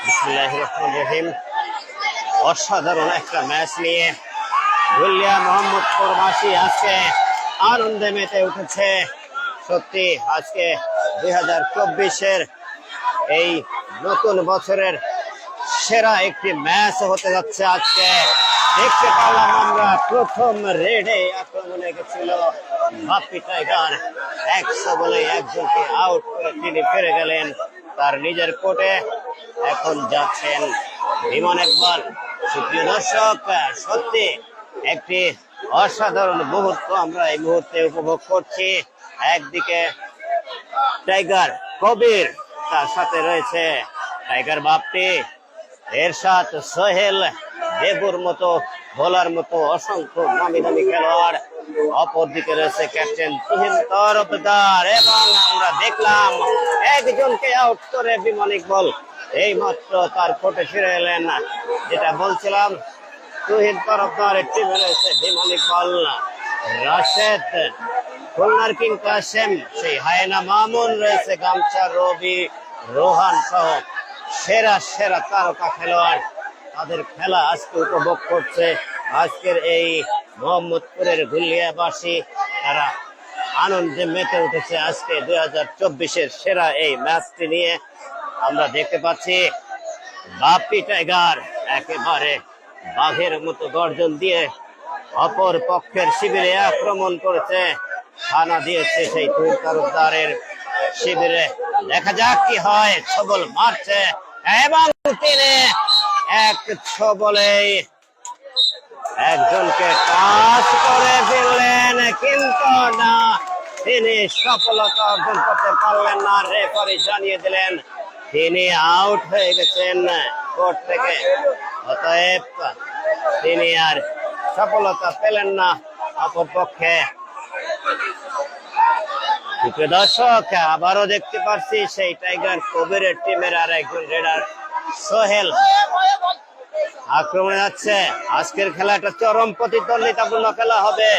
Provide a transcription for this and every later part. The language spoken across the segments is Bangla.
বিসমিল্লাহির রহমানির রহিম। অসাধারণ একটা ম্যাচ নিয়ে ধুলিয়া মোহাম্মদপুরবাসী আজকে আনন্দে মেতে উঠেছে। সত্যি আজকে 2024-এর এই নতুন বছরের সেরা একটি ম্যাচ হতে যাচ্ছে। আজকে দেখতে পারলাম আমরা প্রথম রেডে আক্রমণে গেছিল বাপ্পি টাইগার। 100 বলে একজনকে আউট করে তিনি ফিরে গেলেন তার নিজের কোর্টে। এখন যাচ্ছেন বিমান ইকবাল। সুপ্রিয় দর্শক, সত্যি একটি অসাধারণ মুহূর্ত আমরা এই মুহূর্তে উপভোগ করছি। একদিকে টাইগার কবির, তার সাথে রয়েছে টাইগার বাপ্পি, এরশাদ, সোহেল, দেবুর মতো বোলার মতো অসংখ্য নামি দামি খেলোয়াড়। অপরদিকে রয়েছে ক্যাপ্টেন তুহিন তরফদার এবং আমরা দেখলাম একজনকে আউট করে বিমান ইকবাল এই মাত্র তার কোর্টে ফিরে এলেন। যেটা বলছিলাম, তুহিন তরফদারের টিমে রয়েছে বিমান ইকবাল, রাশেদ, খুলনার কিং কাসেম, সেই হায়না মামুন রয়েছে, গামছা, রবি, রোহান সহ সেরা সেরা তারকা খেলোয়াড়। তাদের খেলা আজকে উপভোগ করছে আজকের এই মোহাম্মদপুরের গুলিয়াবাসী। তারা আনন্দে মেতে উঠেছে আজকে 2024-এর সেরা এই ম্যাচটি নিয়ে। আমরা দেখতে পাচ্ছি বাপ্পি টাইগার একেবারে বাঘের মতো গর্জন দিয়ে অপর পক্ষের শিবিরে আক্রমণ করেছে, হানা দিয়েছে সেই তুহিন তরফদারের শিবিরে। দেখা যাক কি হয়। ছবল মারছে এবং তিনি এক ছবলে একজনকে টাচ করে ফেললেন, কিন্তু না, তিনি সফলতা অর্জন করতে পারলেন না। রেফারি জানিয়ে দিলেন তিনি আউট হয়ে গেছেন কোর্ট থেকে। অতএব তিনি আর সফলতা পেলেন না অপর পক্ষে। দর্শক, আবারও দেখতে পাচ্ছি সেই টাইগার কবিরের টিমের আর একজন রেডার সোহেল আক্রমণে যাচ্ছে। আজকের খেলাটা চরম প্রতিদ্বন্দ্বিতাপূর্ণ খেলা হবে,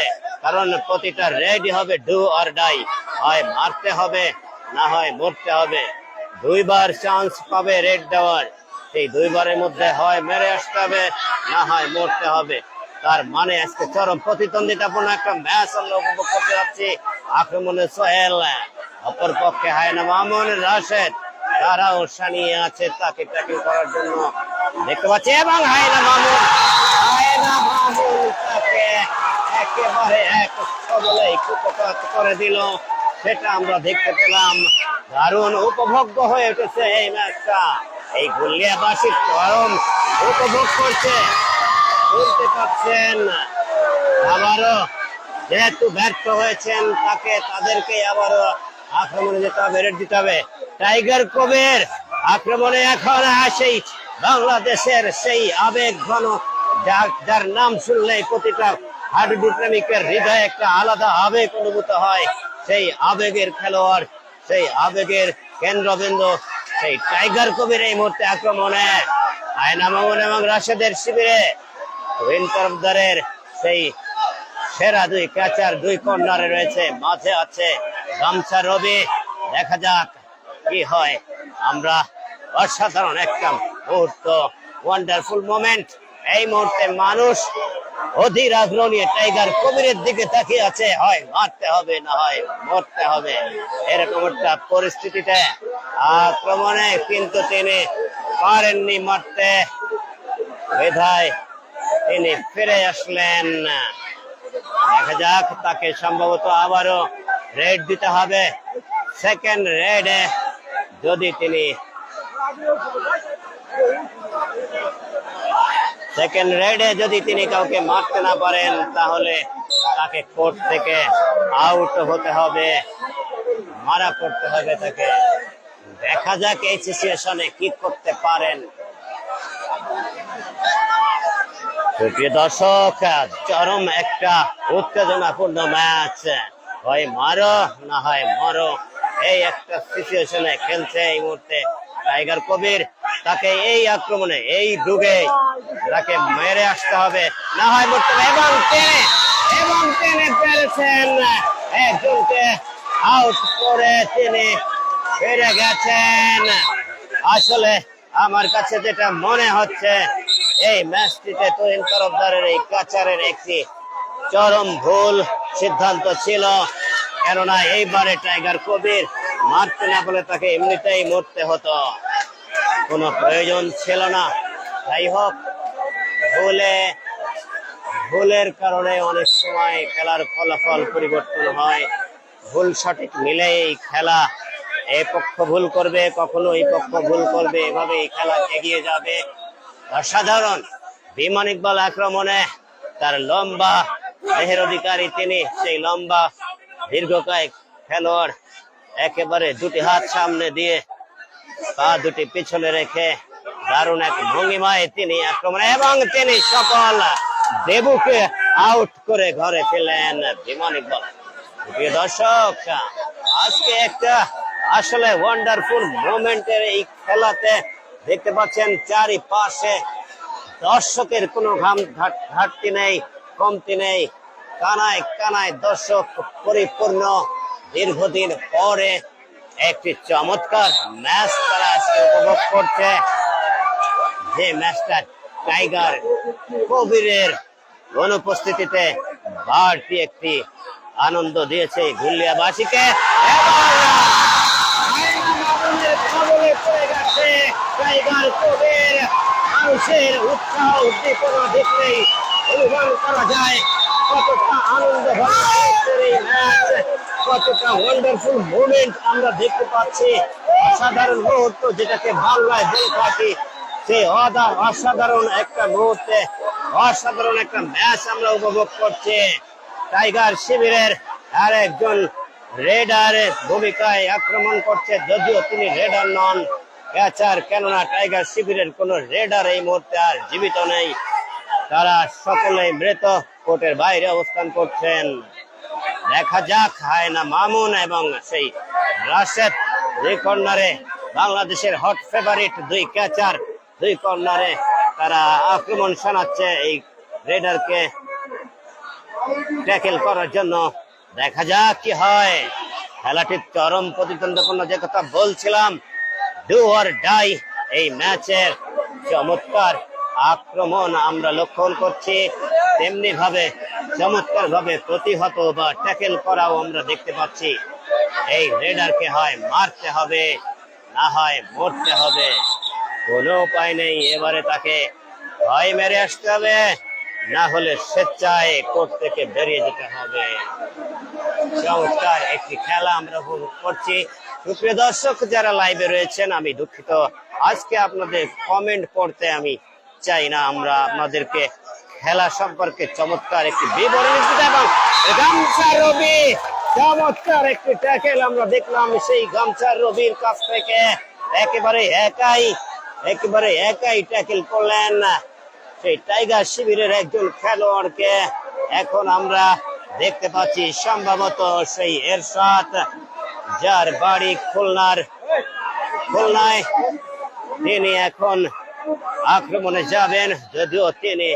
কারণ প্রতিটা রেডি হবে ডু অর ডাই। হয় মারতে হবে, না হয় মরতে হবে। দুইবার চান্স পাবে রেড দেওয়ার, সেই দুইবারের মধ্যে হয় মেরে আসতে হবে, না হয় মরতে হবে। তার মানে আজকে চরম প্রতিদ্বন্দ্বিতাপূর্ণ একটা ম্যাচ আমরা উপভোগ করতে যাচ্ছি। আক্রমণে সোহেল, অপর পক্ষে হায়না মামুন, রাশেদ, তারাও সানিয়ে আছে তাকে ট্যাকল করার জন্য দেখতে পাচ্ছি। এবং হায়না মামুন তাকে একেবারে এক ছবলে কুপকাত করে দিল, সেটা আমরা দেখতে পেলাম। দারুণ উপভোগ্য হয়ে উঠেছে এই ম্যাচটা। এই গুলিয়াবাসী চরম উপভোগ করছে, শুনতে পাচ্ছেন। আবারও যেহেতু ব্যর্থ হয়েছেন তাদেরকে আবারও আক্রমণে যেতে হবে, রেড দিতে হবে। টাইগার কবির আক্রমণে এখন সেই বাংলাদেশের সেই আবেগ ঘন, যার নাম শুনলেই প্রতিটা হাডুডু প্রেমিকের হৃদয়ে একটা আলাদা আবেগ অনুভূত হয়। সেই আবেগের খেলোয়াড়, সেই আবেগের কেন্দ্রবিন্দু সেই টাইগার কবির এই মুহূর্তে আক্রমণে। হায়না মামুন এবং রাশেদের শিবিরে তুহিন তরফদারের সেই সেরা দুই ক্যাচার দুই কর্নারে রয়েছে, মাঝে আছে গামছা, রবি। দেখা যাক কি হয়। আমরা অসাধারণ একটা মুহূর্ত, ওয়ান্ডারফুল মোমেন্ট। এই মুহূর্তে মানুষ অধীর আগ্রহ নিয়ে টাইগার কবিরের দিকে তাকিয়ে আছে, হয় মারতে হবে, না হয় মরতে হবে, এরকম একটা পরিস্থিতিতে আক্রমণে কিন্তু তিনি পারেননি মারতে, বিধায় তিনি ফিরে আসলেন। দেখা যাক, তাকে সম্ভবত আবারও রেড দিতে হবে। সেকেন্ড রেডে যদি তিনি কাউকে মারতে না পারেন, তাহলে তাকে কোর্ট থেকে আউট হতে হবে, মারা করতে হবে তাকে। দেখা যাক এই সিচুয়েশনে কি করতে পারেন। প্রিয় দর্শক, চরম একটা উত্তেজনাপূর্ণ ম্যাচ। হয় মারো, না হয় মরো, এই একটা সিচুয়েশনে খেলছে এই মুহূর্তে টাইগার কবির। তাকে এই আক্রমণে, এই যুগে তাকে মেরে আসতে হবে, না হয় মরতে হবে। এবং তিনি পেরেছেন একজনকে আউট করে তিনি ফিরে গেছেন। আসলে আমার কাছে যেটা মনে হচ্ছে এই ম্যাচটিতে তুহিন তরফদারের এই কাচারের একটি চরম ভুল সিদ্ধান্ত ছিল, কেননা এইবারে টাইগার কবির মারতে না বলে তাকে এমনিতেই মরতে হতো, কোনো প্রয়োজন ছিল না। যাই হোক, ভুলের কারণে অনেক সময় খেলার ফলাফল পরিবর্তন হয়। ভুল সঠিক মিলে এই খেলা, এই পক্ষ ভুল করবে, কখনো এই পক্ষ ভুল করবে, এভাবে এই খেলা এগিয়ে যাবে। অসাধারণ বিমান ইকবাল আক্রমণে তার লম্বা দেহের অধিকারী তিনি, সেই লম্বা দীর্ঘকায় খেলোয়াড় একেবারে দুটি হাত সামনে দিয়ে পা দুটি পিছনে রেখে দারুণ এক ভঙ্গিমায় তিনি আক্রমণ এবং তিনি সকল দেবুকে আউট করে ঘরে ফেলেন বিমান ইকবাল। প্রিয় দর্শক, আজকে একটা আসলে ওয়ান্ডারফুল মোমেন্টের এই খেলাতে দেখতে পাচ্ছেন চারিপাশে দর্শকের কোনো ঘাটতি নেই, কমতি নেই, কানায় কানায় দর্শক পরিপূর্ণ। দীর্ঘদিন পরে একটি চমৎকার ম্যাচ তারা আজকে উপভোগ করছে, যে ম্যাচটা টাইগার কবিরের অনুপস্থিতিতে বাড়তি একটি আনন্দ দিয়েছে ঘুলিয়াবাসীকে। টাইগার কবির মানুষের উৎসাহ উদ্দীপনা দেখলেই অনুমান করা যায় কতটা আনন্দ কতটা ওয়ান্ডারফুল মোমেন্ট আমরা দেখতে পাচ্ছি। অসাধারণ মুহূর্ত যেটাকে বাংলায় বলে থাকি, সেই অসাধারণ একটা মুহূর্তে অসাধারণ একটা ম্যাচ আমরা উপভোগ করছি। টাইগার শিবিরের আর একজন রেডারের ভূমিকায় আক্রমণ করছে, যদিও তিনি রেডার নন, ক্যাচার, কেননা টাইগার শিবিরের কোন রেডার এই মুহূর্তে আর জীবিত নেই, তারা সকলেই মৃত, কোর্টের বাইরে অবস্থান করছেন। দেখা যাক হায়না মামুন এবং সেই রাশেদ দুই কর্নারে, বাংলাদেশের হট ফেভারিট দুই ক্যাচার, দুই কর্নারে তারা আক্রমণ শানাচ্ছে এই রেডারকে ট্যাকেল করার জন্য। দেখা যাক কি হয়। খেলাটির চরম প্রতিদ্বন্দ্বপূর্ণ, যে কথা বলছিলাম, ডু অর ডাই এই ম্যাচের চমৎকার আক্রমণ আমরা লক্ষ্য করছি, তেমনি ভাবে চমৎকার ভাবে প্রতিহত বা ট্যাকেল করাও আমরা দেখতে পাচ্ছি। এই রেডারকে হয় মারতে হবে, না হয় মরতে হবে, কোনো উপায় নেই। এবারে তাকে হয় মেরে আসতে হবে, না হলে স্বেচ্ছায় কোর্ট থেকে বেরিয়ে যেতে হবে। চমৎকার একটি খেলা আমরা উপভোগ করছি। সুপ্রিয় দর্শক যারা লাইভে রয়েছেন, আমি দুঃখিত, আজকে আপনাদের কমেন্ট পড়তে আমি চাই না। আমরা আপনাদেরকে খেলা সম্পর্কে চমৎকার একটি বিবরণী দিতে, এবং গামছা রবি চমৎকার একটি ট্যাকেল আমরা দেখলাম সেই গামছা রবির কাছ থেকে। একেবারে একাই ট্যাকেল করলেন সেই টাইগার শিবিরের একজন খেলোয়াড়কে। এখন আমরা দেখতে পাচ্ছি সম্ভবত সেই এরশাদ, যার বাড়ি খুলনায়, তিনি এখন আক্রমণে যাবেন, যদিও তিনি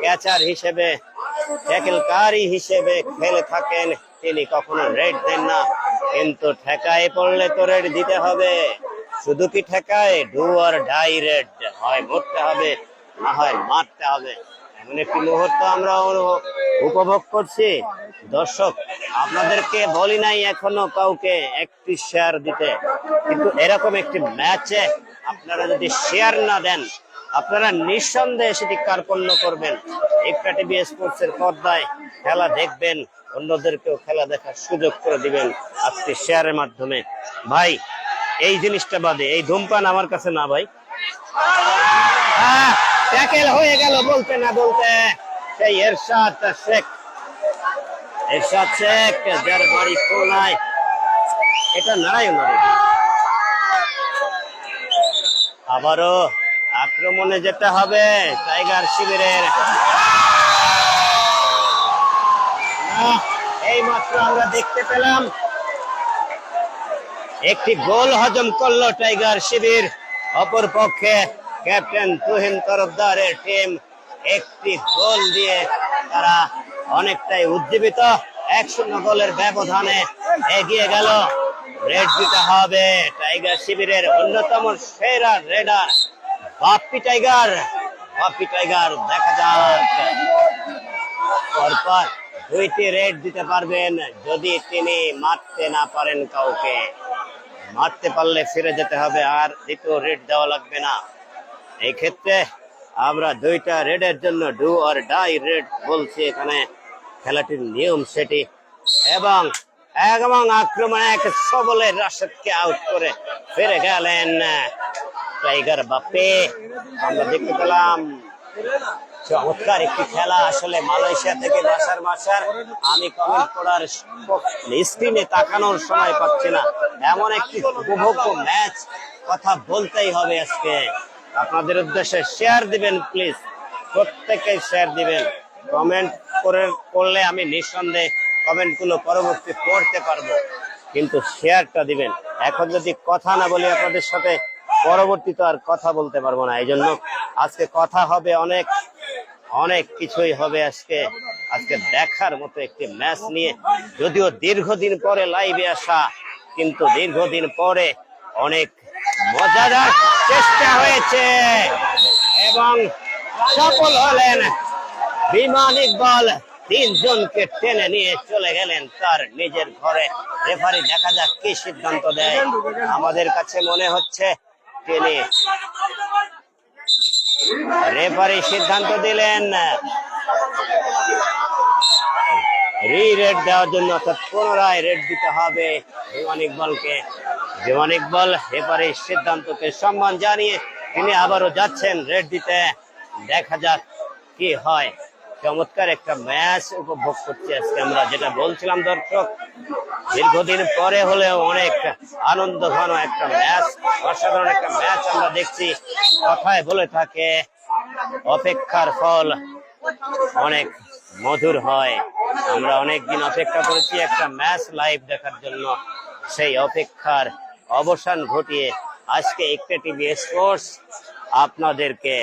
ক্যাচার হিসেবে, ট্যাকেলকারী হিসেবে খেলে থাকেন, তিনি কখনো রেড দেন না, কিন্তু ঠেকায় পড়লে তো রেড দিতে হবে। শুধু কি ঠেকায়, ডু অর ডাই রেড, হয় মরতে হবে, না হয় মারতে হবে। এমন একটি মুহূর্ত আমরা উপভোগ করছি। দর্শক, আপনাদেরকে বলি নাই এখনো কাউকে একটি শেয়ার দিতে, কিন্তু এরকম একটি ম্যাচে আপনারা যদি শেয়ার না দেন, আপনারা নিঃসন্দেহে সেটি কার্পণ্য করবেন। একটা টিভি স্পোর্টস এর পর্দায় খেলা দেখবেন, অন্যদেরকেও খেলা দেখার সুযোগ করে দিবেন আজকে শেয়ারের মাধ্যমে। ভাই, এই জিনিসটা বাদে, এই ধূমপান আমার কাছে না ভাই। ট্যাকেল হয়ে গেল বলতে না বলতে সেই এরশাদ শেখ, যার বাড়ি খুলনায়, এটা নারায়ণ। আবারও আক্রমণে যেতে হবে টাইগার শিবিরের। এই মাত্র আমরা দেখতে পেলাম একটি গোল হজম করলো টাইগার শিবির, অপর পক্ষে ক্যাপ্টেন তুহিন তরফদারের টিম একটি গোল দিয়ে তারা অনেকটাই উজ্জীবিত, 1-0 গোলের ব্যবধানে এগিয়ে গেল রেড দিতে হবে। টাইগার শিবিরের অন্যতম সেরা raider Bappi Tiger. Bappi Tiger দেখা যাক পরপর 2টি রেড দিতে পারবেন যদি তিনি মারতে না পারেন কাউকে। মারতে পারলে ফিরে যেতে হবে, আর দ্বিতীয় রেড দেওয়া লাগবে না। এই ক্ষেত্রে আমরা 2টা রেডের জন্য ডু অর ডাই রেড বলছি। এখানে খেলাটির নিয়ম সেটি। এবং আক্রমণে এক সবলে রাশেদকে আউট করে ফিরে গেলেন টাইগার বাপ্পি। আমরা দেখতে পেলাম চমৎকার একটি খেলা। আসলে মালয়েশিয়া থেকে বাসার আমি কমেন্ট করার স্ক্রিনে তাকানোর সময় পাচ্ছি না। এমন একটি উপভোগ্য ম্যাচ, কথা বলতেই হবে আজকে। আপনাদের উদ্দেশ্যে শেয়ার দিবেন প্লিজ, প্রত্যেকেই শেয়ার দিবেন। কমেন্ট করলে আমি নিঃসন্দেহে কমেন্ট গুলো পরবর্তী পড়তে পারবো, কিন্তু শেয়ারটা দিবেন। এখন যদি কথা না বলি আপনাদের সাথে, পরবর্তীতে আর কথা বলতে পারবো না। এই জন্য আজকে কথা হবে, অনেক কিছুই হবে আজকে দেখার মতো একটি ম্যাচ নিয়ে। যদিও দীর্ঘদিন পরে লাইভে আসা, কিন্তু দীর্ঘদিন পরে অনেক মজাদার চেষ্টা হয়েছে এবং সফল হলেন বিমান ইকবাল। 3 জনকে টেনে নিয়ে চলে গেলেন তার নিজের ঘরে। রেফারি দেখা যাক কি সিদ্ধান্ত দেয়। আমাদের কাছে মনে হচ্ছে তিনি রেফারি সিদ্ধান্ত দিলেন রেড দেওয়ার জন্য, অর্থাৎ পুনরায় রেড দিতে হবে বিমান ইকবালকে। বিমান ইকবাল রেফারির সিদ্ধান্তকে সম্মান জানিয়ে তিনি আবারও যাচ্ছেন রেড দিতে। দেখা যাক কি হয়। চমৎকার একটা ম্যাচ উপভোগ করছি আজকে আমরা। যেটা বলছিলাম দর্শক, দীর্ঘদিন পরে হলেও অনেক আনন্দ ঘন একটা ম্যাচ, অসাধারণ একটা ম্যাচ আমরা দেখছি। কথায় বলে থাকে অপেক্ষার ফল অনেক মধুর হয়। আমরা অনেকদিন অপেক্ষা করেছি একটা ম্যাচ লাইভ দেখার জন্য। সেই অপেক্ষার অবসান ঘটিয়ে আজকে একটা টিভি স্পোর্টস আপনাদেরকে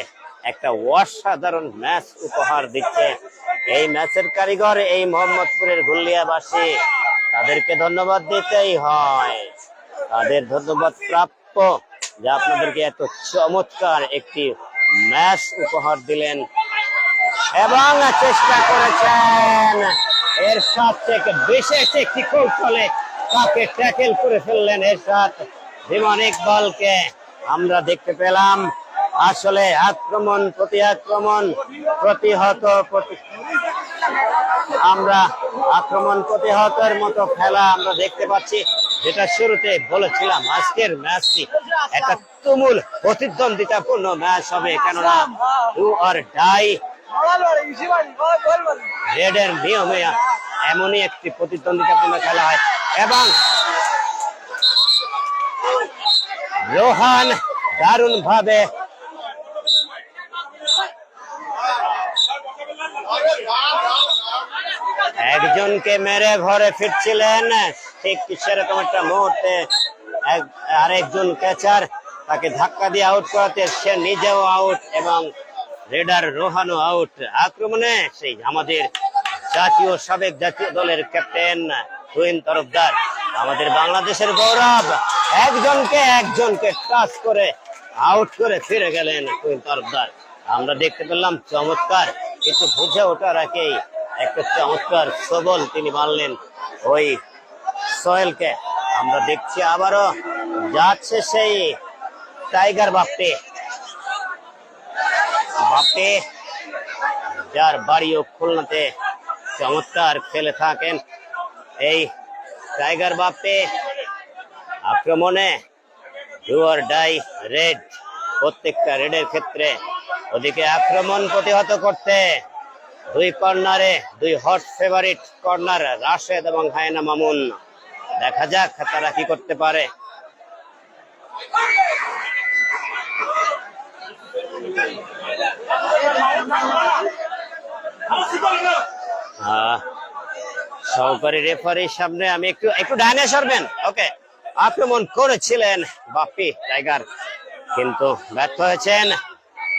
একটা অসাধারণ ম্যাচ উপহার দিচ্ছে। এই ম্যাচের কারিগর এই মোহাম্মদপুরের গুলিয়াবাসী, তাদেরকে ধন্যবাদ দিতেই হয়। তাদের ধন্যবাদ প্রাপ্য যে আপনাদেরকে এত চমৎকার একটি ম্যাচ উপহার দিলেন এবং চেষ্টা করেছেন এরশাদ থেকে বিশেষ একটি কৌশলে তাকে ট্যাকেল করে ফেললেন এরশাদ। বিমান ইকবালকে আমরা দেখতে পেলাম আসলে আক্রমণ প্রতি আক্রমণ প্রতিহত, আমরা আক্রমণ প্রতিহতের মতো খেলা আমরা দেখতে পাচ্ছি। যেটা শুরুতে বলেছিলাম, আজকের ম্যাচটি একটা তুমুল প্রতিদ্বন্দ্বিতাপূর্ণ ম্যাচ হবে, কেননা ডু অর ডাই রেডের নিয়মে এমনই একটি প্রতিদ্বন্দ্বিতাপূর্ণ খেলা হয়। এবং রোহান দারুণ ভাবে একজনকে মেরে ঘরে ফিরছিলেন, ঠিক সেরকম একটা মুহূর্তে আরেকজন ক্যাচার তাকে ধাক্কা দিয়ে আউট করাতে সে নিজেও আউট এবং রেডার রোহানও আউট। আক্রমণে সেই আমাদের সাবেক জাতীয় দলের ক্যাপ্টেন তুহিন তরফদার, আমাদের বাংলাদেশের গৌরব, একজনকে টাচ করে আউট করে ফিরে গেলেন তুহিন তরফদার। আমরা দেখতে পেলাম চমৎকার, কিন্তু বুঝে ওঠার আগেই একটা চমৎকার সবল তিনি মারলেন ওই সোহেলকে। আমরা দেখছি আবারও যাচ্ছে সেই টাইগার বাপ্পি, যার বাড়িও খুলনাতে, চমৎকার খেলে থাকেন এই টাইগার বাপ্পি। আক্রমণে ডু অর ডাই রেড, প্রত্যেকটা রেডের ক্ষেত্রে ওদিকে আক্রমণ প্রতিহত করতে 2 কর্নারে 2 হট ফেভারিট কর্নার রাশেদ এবং হায়না মামুন। দেখা যাক তারা কি করতে পারে। সহকারী রেফারির সামনে আমি একটু ডাইনে সরবেন। ওকে, আক্রমণ করেছিলেন বাপ্পি টাইগার, কিন্তু ব্যর্থ হয়েছেন।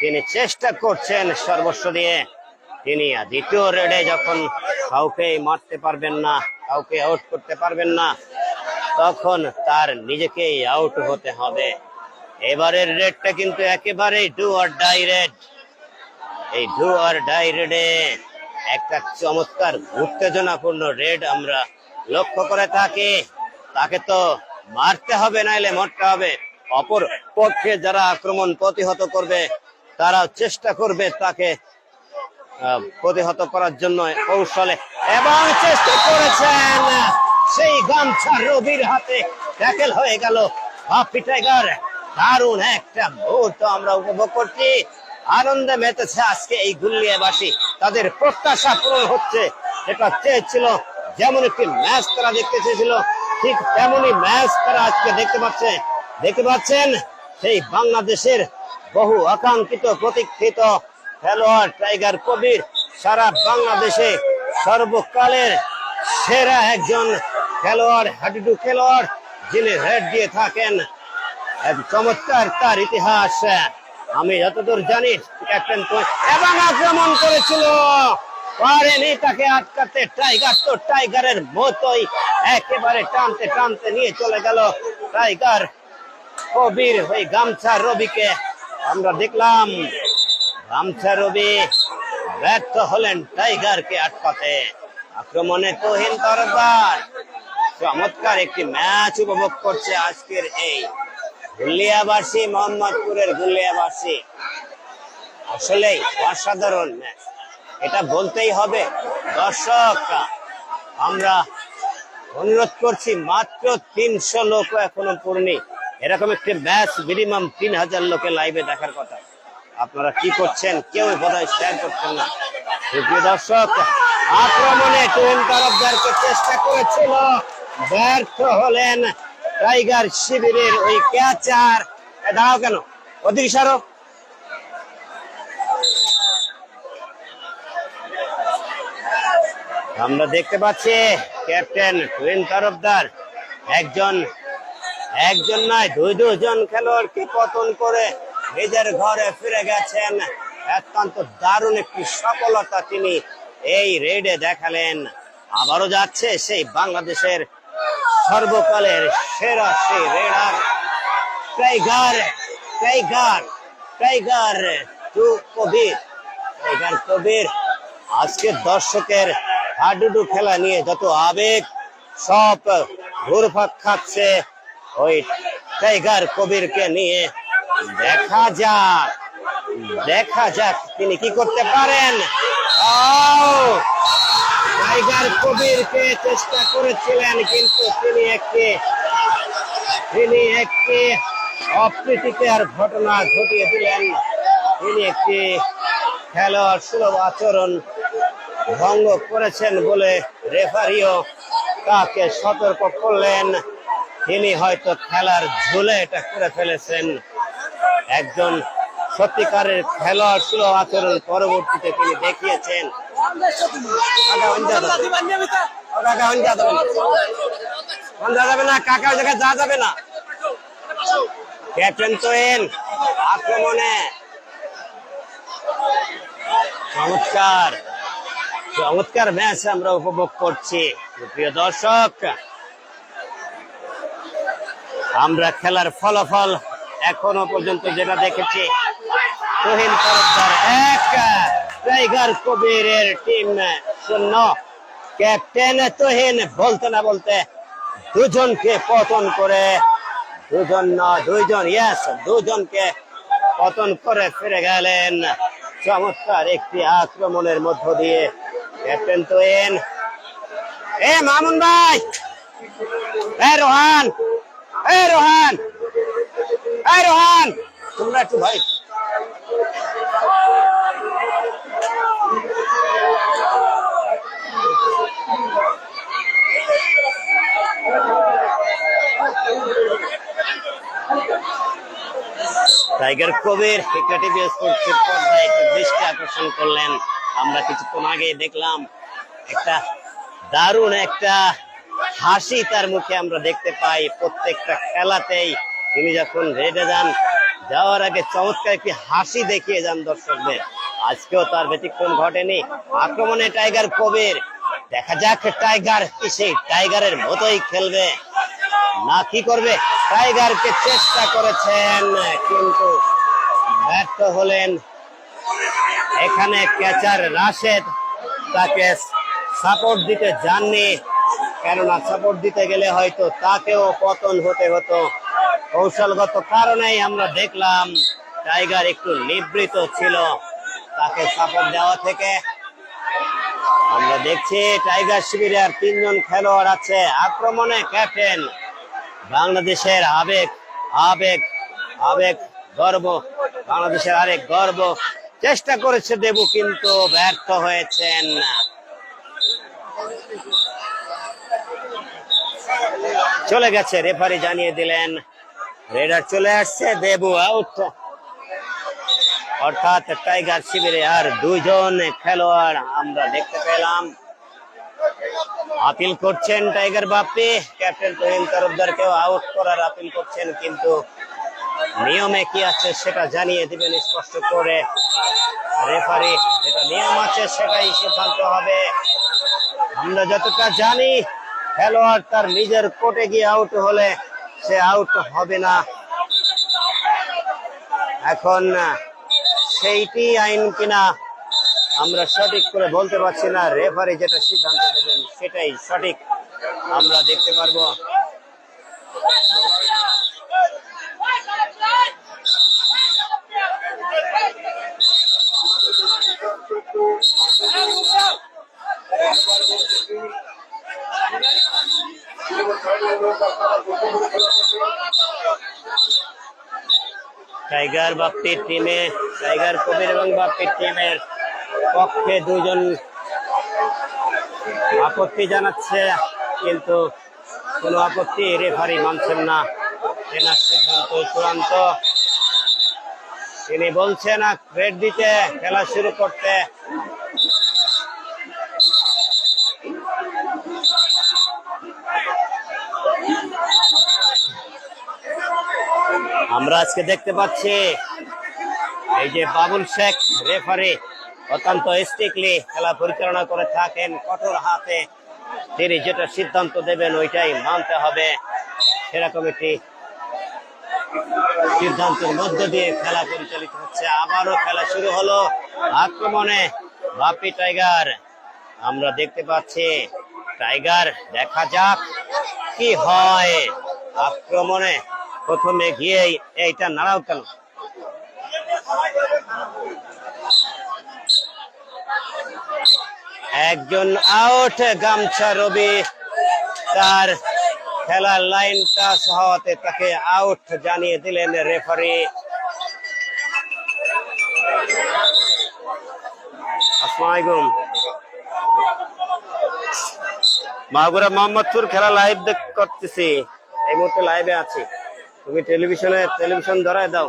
তিনি চেষ্টা করছেন সর্বস্ব দিয়ে। তিনি দ্বিতীয় রেডে যখন কাউকে মারতে পারবেন না, কাউকে আউট করতে পারবেন না, তখন তার নিজেকেই আউট হতে হবে। এবারের রেডটা কিন্তু একেবারেই ডু অর ডাই রেড। এই ডু অর ডাই রেডে একটা চমৎকার উত্তেজনাপূর্ণ রেড আমরা লক্ষ্য করে থাকি। তাকে তো মারতে হবে, নাইলে মরতে হবে। অপর পক্ষে যারা আক্রমণ প্রতিহত করবে তারা চেষ্টা করবে তাকে প্রতিহত করার জন্য কৌশলে, এবং চেষ্টা করেছেন। সেই গামছা রবির হাতে ট্যাকেল হয়ে গেল। হাফি টাইগার দারুণ একটা মুহূর্ত আমরা উপভোগ করছি। আনন্দে মেতেছে আজকে এই গুলিয়াবাসী। তাদের প্রত্যাশা পূরণ হচ্ছে, যেটা চেয়েছিল, যেমন একটি ম্যাচ তারা দেখতে চেয়েছিল, ঠিক তেমনই ম্যাচ তারা আজকে দেখতে পাচ্ছেন। সেই বাংলাদেশের বহু আকাঙ্ক্ষিত প্রতীক্ষিত খেলোয়াড় টাইগার কবির সারা বাংলাদেশে সর্বকালের সেরা একজন খেলোয়াড়, হাডুডু খেলোয়াড়, যিনি রেড দিয়ে থাকেন। চমৎকার তার ইতিহাস। আমি যতদূর জানি ক্যাপ্টেন এবং আক্রমণ করেছিল, পারেনি তাকে আটকাতে। টাইগার তো টাইগারের মতোই একেবারে টানতে টানতে নিয়ে চলে গেল টাইগার কবির ওই গামছা রবিকে। আমরা দেখলাম গামছা রবি ব্যর্থ হলেন টাইগারকে আটকাতে। আক্রমণে তহিন তরফদার চমৎকার একটি ম্যাচ উপভোগ করছে আজকের এই গুলিয়াবাসী, মোহাম্মদপুরের গুলিয়াবাসী। আসলেই অসাধারণ ম্যাচ, এটা বলতেই হবে। দর্শক, আমরা অনুরোধ করছি, মাত্র 300 লোক এখনো পূর্ণি। এরকম একটি ম্যাচ মিনিমাম 3000 লোকে লাইভে দেখার কথা। আপনারা কি করছেন? কেউ বোধহয় শেয়ার করছেন না। প্রিয় দর্শক, আক্রমণে তুহিন তরফদারকে চেষ্টা করেছিল, ব্যর্থ হলেন টাইগার শিবিরের ওই ক্যাচার। দাঁড়াও কেন, ওদিকে সরো। আমরা দেখতে পাচ্ছি ক্যাপ্টেন তুহিন তরফদার একজন নয়, দুজন খেলোয়াড়কে পতন করে নিজের ঘরে ফিরে গেছেন। অত্যন্ত দারুণ একটি সফলতা তিনি এই রেডে দেখালেন। আবারও যাচ্ছে সেই বাংলাদেশের সর্বকালের সেরা সেই রেডার টাইগার কবির। আজকে দর্শকের হাডুডু খেলা নিয়ে যত আবেগ সব ঘুরপাক খাচ্ছে ওই টাইগার কবিরকে নিয়ে। দেখা যাক তিনি কি করতে পারেন। টাইগার কবিরকে চেষ্টা করেছিলেন, কিন্তু তিনি একটি অপ্রীতিকর ঘটনা ঘটিয়ে দিলেন। তিনি একটি খেলোয়াড় সুলভ আচরণ ভঙ্গ করেছেন বলে রেফারিও তাকে সতর্ক করলেন। তিনি হয়তো খেলার ঝুলে এটা করে ফেলেছেন। একজন সত্যিকারের খেলোয়াড় সুলভ আচরণ পরবর্তীতে তিনি দেখিয়েছেন। কাকার জায়গায় যা যাবে না। ক্যাপ্টেন তোয়েন আক্রমণে চমৎকার ম্যাচ আমরা উপভোগ করছি। প্রিয় দর্শক, আমরা খেলার ফলাফল এখনো পর্যন্ত যেটা দেখেছি, তুহিন তরফদার 1, টাইগার কবিরের টিম 0। ক্যাপ্টেন তুহিন বলতে না বলতে দুজনকে পতন করে, দুজনকে পতন করে ফিরে গেলেন চমৎকার একটি আক্রমণের মধ্য দিয়ে। ক্যাপ্টেন তুহিন, মামুন ভাই, রোহান তোমরা একটু ভাই টাইগার কবির টিভি স্পোর্টসের পর্দায় একটু দৃষ্টি আকর্ষণ করলেন। আমরা কিছুক্ষণ আগে দেখলাম একটা দারুণ একটা হাসি তার মুখে আমরা দেখতে পাই প্রত্যেকটা খেলাতেই। তিনি যখন রেডে যাওয়ার আগে চমৎকার একটি হাসি দেখিয়ে যান দর্শকদের। আজকেও তার ব্যতিক্রম ঘটেনি। আক্রমণে টাইগার কবির, দেখা যাক টাইগার কি সেই টাইগারের মতোই খেলবে না কি করবে, টাইগারকে চেষ্টা করেছেন কিন্তু ব্যর্থ হলেন। এখানে ক্যাচার রাশেদ তাকে সাপোর্ট দিতে যাননি, কেননা সাপোর্ট দিতে গেলে হয়তো তাকেও পতন হতে হতো। কৌশলগত কারণেই আমরা দেখলাম টাইগার একটু নিবৃত ছিল তাকে সাপোর্ট দেওয়া থেকে। আমরা দেখছি টাইগার শিবিরে আর 3 জন খেলোয়াড় আছে। আক্রমণে ক্যাপ্টেন, বাংলাদেশের আবেগ আবেগ আবেগ গর্ব, বাংলাদেশের আরেক গর্ব। চেষ্টা করেছে দেবু কিন্তু ব্যর্থ হয়েছেন। চলে গেছে, রেফারি জানিয়ে দিলেন রেডার চলে আসছে, দেবু আউট। অর্থাৎ টাইগার শিবিরে আর 2 জন খেলোয়াড় আমরা দেখতে পেলাম। আপিল করছেন টাইগার বাপ্পি, ক্যাপ্টেন তুহিন তরফদারকেও আউট করার আপিল করছেন, কিন্তু নিয়মে কি আছে সেটা জানিয়ে দিবেন স্পষ্ট করে রেফারি। যেটা নিয়ম আছে সেটাই সিদ্ধান্ত হবে। আমরা যতটা জানি খেলোয়াড় তার নিজের কোর্টে গিয়ে আউট হলে সে আউট হবে না। এখন সেইটি আইন কিনা আমরা সঠিক করে বলতে পারছি না, রেফারি যেটা সিদ্ধান্ত দেবেন সেটাই সঠিক আমরা দেখতে পারবো। টাইগার বাপ্পির টিমে, টাইগার কবির এবং বাপ্পির টিমের পক্ষে 2 জন আপত্তি জানাচ্ছে, কিন্তু কোনো আপত্তি রেফারি মানছেন না। এনার সিদ্ধান্ত চূড়ান্ত। তিনি বলছেন না রেড দিতে, খেলা শুরু করতে। আমরা আজকে দেখতে পাচ্ছি এই যে বাবুল শেখ রেফারি অত্যন্ত স্ট্রিক্টলি খেলা পরিচালনা করে থাকেন, কঠোর হাতে। তিনি যেটা সিদ্ধান্ত দেবেন ওইটাই মানতে হবে। সেরকম একটি সিদ্ধান্তের মধ্য দিয়ে খেলা পরিচালিত হচ্ছে। আবারও খেলা শুরু হলো আক্রমণে বাপ্পি টাইগার। আমরা দেখতে পাচ্ছি টাইগার, দেখা যাক কি হয় আক্রমণে। প্রথমে গিয়ে এইটা নাড়াও কেন, একজন আউট। গামছা রবি তার খেলার লাইন টাচ হওয়াতে তাকে আউট জানিয়ে দিলেন রেফারি। আসসালামু আলাইকুম। মাগুরা মোহাম্মদপুর খেলা লাইভ করতেছি, এই মুহূর্তে লাইভে আছি। তুমি টেলিভিশন ধরায় দাও।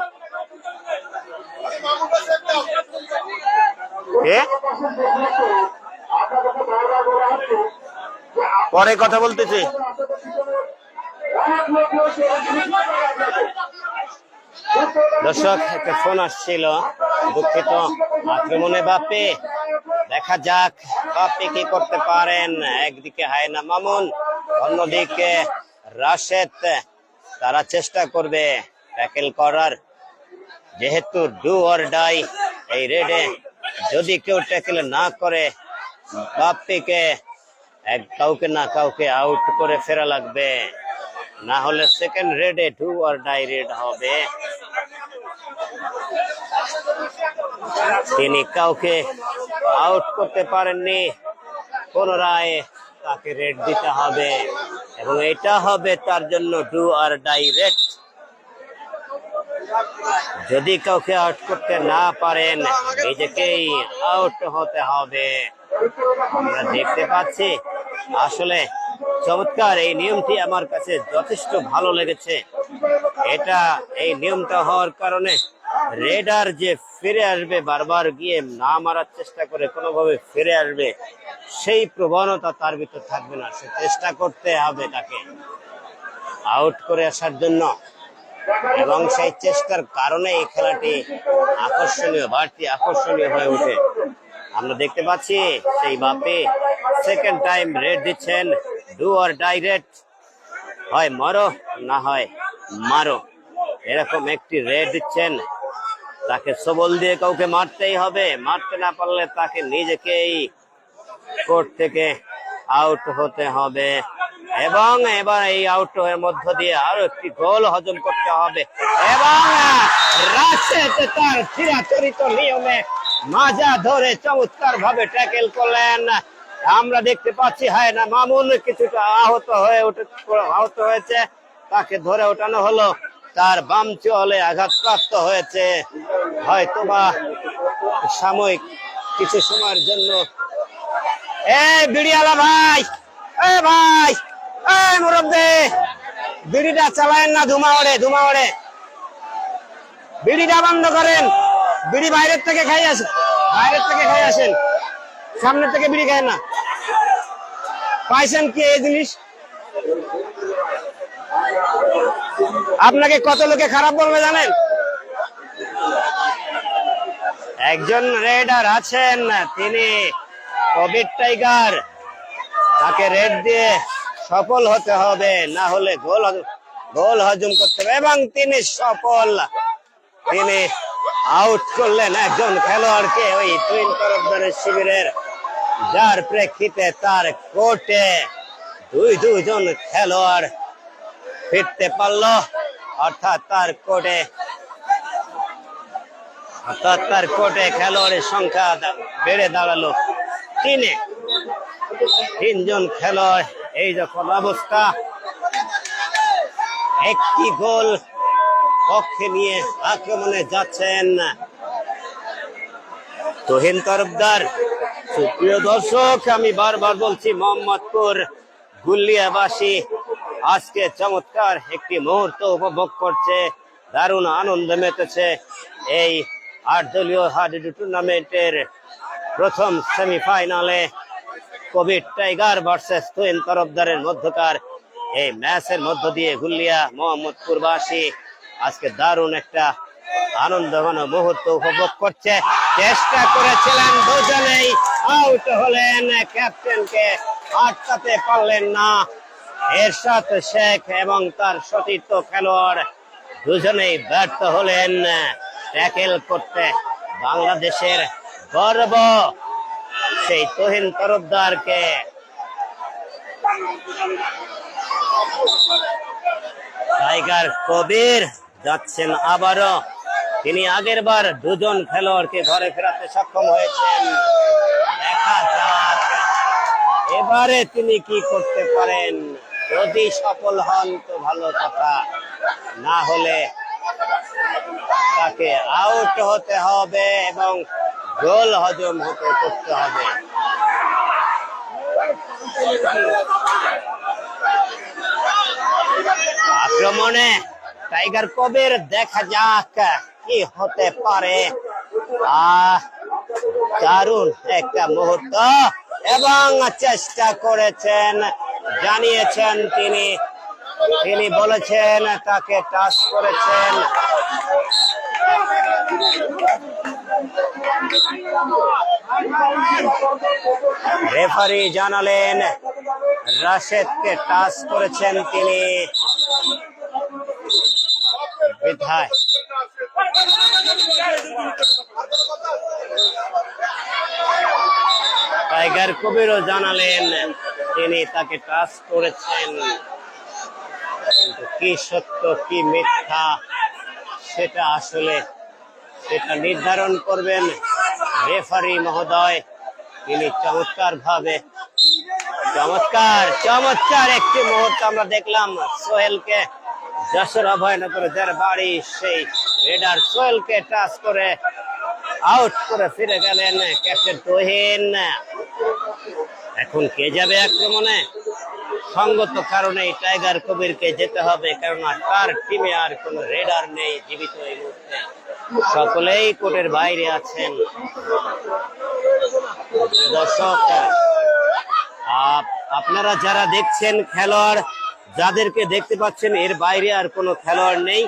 পরে কথা বলতেছি। দর্শক একটা ফোন আসছিল, দুঃখিত। আক্রমণে বাপ্পি, দেখা যাক বাপ্পি কি করতে পারেন। একদিকে হায়না মামুন, অন্যদিকে রাশেদ, তারা চেষ্টা করবে ট্যাকেল করার। যেহেতু ডু অর ডাই এই রেডে, যদি কেউ ট্যাকেল না করে বাপ্পিকে কাউকে না কাউকে আউট করে ফেরা লাগবে, না হলে সেকেন্ড রেডে ডু অর ডাই রেড হবে। তিনি কাউকে আউট করতে পারেননি, পুনরায় তাকে রেড দিতে হবে এবং এটা হবে তার জন্য ডু অর ডাই রেড। যদি কাউকে আউট করতে না পারেন নিজেকেই আউট হতে হবে। আমরা দেখতে পাচ্ছি আসলে চমৎকার এই নিয়মটি আমার কাছে যথেষ্ট ভালো লেগেছে। এটা এই নিয়মটা হওয়ার কারণে রেডার যে ফিরে আসবে, বারবার গিয়ে না মারার চেষ্টা করে কোনোভাবে ফিরে আসবে, সেই প্রবণতা তার ভিতর থাকবে না। সে চেষ্টা করতে হবে তাকে আউট করে আসার জন্য, এবং সেই চেষ্টার কারণে এই খেলাটি আকর্ষণীয়, বাড়তি আকর্ষণীয় হয়ে ওঠে। আমরা দেখতে পাচ্ছি সেই বাপ্পি সেকেন্ড টাইম রেড দিচ্ছেন, ডু অর ডাই রেড। হয় মরো না হয় মারো, এরকম একটি রেড দিচ্ছেন। তাকে সবল দিয়ে কাউকে মারতেই হবে, মারতে না পারলে তাকে নিজেকেই কোর্ট থেকে আউট হতে হবে। এবং এবার এই আউট এর মধ্য দিয়ে আরো একটি গোল হজম করতে হবে। এবং রাশেদ তার চিরাচরিত নিয়মে মাজা ধরে চমৎকার ভাবে ট্যাকেল করলেন। আমরা দেখতে পাচ্ছি হায় না মামুন কিছুটা আহত হয়েছে, তাকে ধরে ওঠানো হলো। তার বাম চলে আঘাতপ্রাপ্ত হয়েছে, হয়তোবা সাময়িক কিছু সময়ের জন্য। বিড়িওয়ালা ভাই, ভাই, মুরব্বি, বিড়িটা চালায়েন না, ধুমা ওড়ে, বিড়িটা বন্ধ করেন। বিড়ি বাইরের থেকে খাই আসেন, সামনের থেকে বিড়ি খায় না। পাইছেন কি এই জিনিস? আপনাকে কত লোকে খারাপ বলবে জানেন? একজন রেডার আছেন, তিনি কোভিড টাইগার, তাকে রেড দিয়ে সফল হতে হবে, না হলে গোল হজম করতে হবে। এবং তিনি সফল, তিনি আউট করলেন একজন খেলোয়াড়কে ওই টুইন তরফদারের শিবিরের, যার প্রেক্ষিতে তার কোর্টে দুইজন খেলোয়াড় ফিরতে পারলো। অর্থাৎ তার কোর্টে খেলোয়াড়ের সংখ্যা বেড়ে দাঁড়ালো তিনজন খেলোয়াড়। এই যখন অবস্থা, একটি গোল পক্ষে নিয়ে আক্রমণে যাচ্ছেন তুহিন তরফদার। সুপ্রিয় দর্শক, আমি বারবার বলছি, মোহাম্মদপুর গুলিয়াবাসী আজকে চমৎকার একটি মুহূর্ত উপভোগ করছে, দারুণ আনন্দ মেতেছে। এই ৮ দলীয় হাডুডু টুর্নামেন্টের প্রথম সেমিফাইনালে কোভিড টাইগার ভার্সেস তুহিন তরফদারের মধ্যকার এই ম্যাচের মধ্য দিয়ে গুলিয়া মোহাম্মদপুরবাসী আজকে দারুণ একটা আনন্দঘন মুহূর্ত উপভোগ করছে। চেষ্টা করেছিলেন দুজনেই, আউট হলেন, ক্যাপ্টেনকে আটকাতে পারলেন না। এরশাদ শেখ এবং তার সতীর্থ খেলোয়াড় দুজনেই ব্যর্থ হলেন ট্যাকেল করতে। বাংলাদেশের গর্ব সেই তুহিন তরফদারকে টাইগার কবির যাচ্ছেন আবারও। তিনি আগের বার দুজন খেলোয়াড়কে ঘরে ফেরাতে সক্ষম হয়েছেন। দেখা যাক এবারে তিনি কি করতে পারেন। যদি সফল হন তো ভালো কথা, না হলে তাকে আউট হতে হবে এবং গোল হজম করতে হবে। আক্রমণে টাইগার কবির, দেখা যাক কি হতে পারে। দারুণ একটা মুহূর্ত, এবং চেষ্টা করেছেন, জানিয়েছেন তিনি বলেছেন তাকে টাচ করেছেন। রেফারি জানালেন রাশেদকে টাচ করেছেন তিনি, বিধায় টাইগার কবিরও জানালেন তিনি তাকে টাচ করেছেন। কিন্তু কি সত্য কি মিথ্যা সেটা নির্ধারণ করবেন রেফারি মহোদয়। তিনি চমৎকার একটি মুহূর্ত আমরা দেখলাম। সোহেলকে, যশোর অভয়নগর যার বাড়ি, সেই রেডার সোহেলকে টাচ করে আউট করে ফিরে গেলেন ক্যাপ্টেন তুহিন। এখন কে যাবে আক্রমণে? সঙ্গত কারণে টাইগার কবিরকে যেতে হবে, কেননা তার টিমে আর কোন রেডার নেই জীবিত এই মুহূর্তে, সকলেই কোর্টের বাইরে আছেন। দর্শক, আপনারা যারা দেখছেন, খেলোয়াড় যাদেরকে দেখতে পাচ্ছেন, এর বাইরে আর কোনো খেলোয়াড় নেই।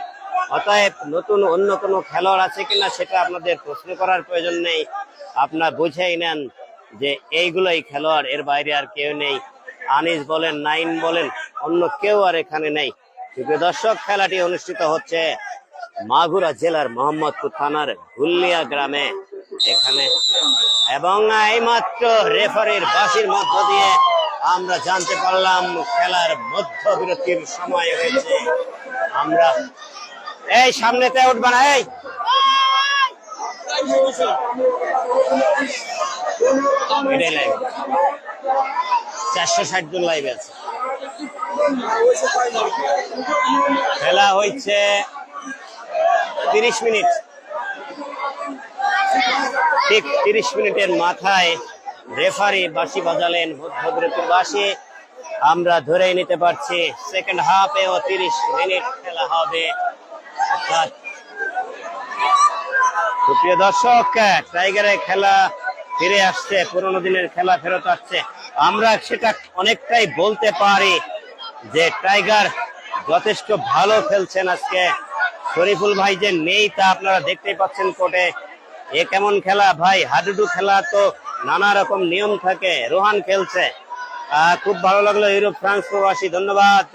অতএব নতুন অন্য কোনো খেলোয়াড় আছে কিনা সেটা আপনাদের প্রশ্ন করার প্রয়োজন নেই। আপনারা বুঝেই নেন যে এইগুলোই খেলোয়াড়, এর বাইরে আর কেউ নেই। আনিস বলেন, নাইন বলেন, অন্য কেউ আর এখানে নেই। প্রিয় দর্শক, খেলাটি অনুষ্ঠিত হচ্ছে মাগুরা জেলার মোহাম্মদপুর থানার গুল্লিয়া গ্রামে এখানে, এবং এইমাত্র রেফারির বাঁশির মধ্য দিয়ে আমরা জানতে পারলাম খেলার মধ্যবিরতির সময় হয়েছে। আমরা এই সামনেতে উঠবা না, এই 460 জন লাইভে আছে। খেলা হয়েছে 30 মিনিট, ঠিক 30 মিনিটের মাথায় রেফারি বাঁশি বাজালেন, মধ্যবিরতির বাঁশি। আমরা ধরেই নিতে পারছি সেকেন্ড হাফেও 30 মিনিট খেলা হবে। প্রিয় দর্শক, টাইগারের খেলা ফিরে আসছে, পুরোনো দিনের খেলা ফেরত আসছে। আমরা সেটা অনেকটাই বলতে পারি যে টাইগার যথেষ্ট ভালো খেলছেন আজকে। শরীফুল ভাই যে নেই তা আপনারা দেখতেই পাচ্ছেন কোর্টে। এ কেমন খেলা ভাই, হাডুডু খেলা তো নানা রকম নিয়ম থাকে। রোহান খেলছে, খুব ভালো লাগলো। ইউরোপ ফ্রান্স প্রবাসী, ধন্যবাদ।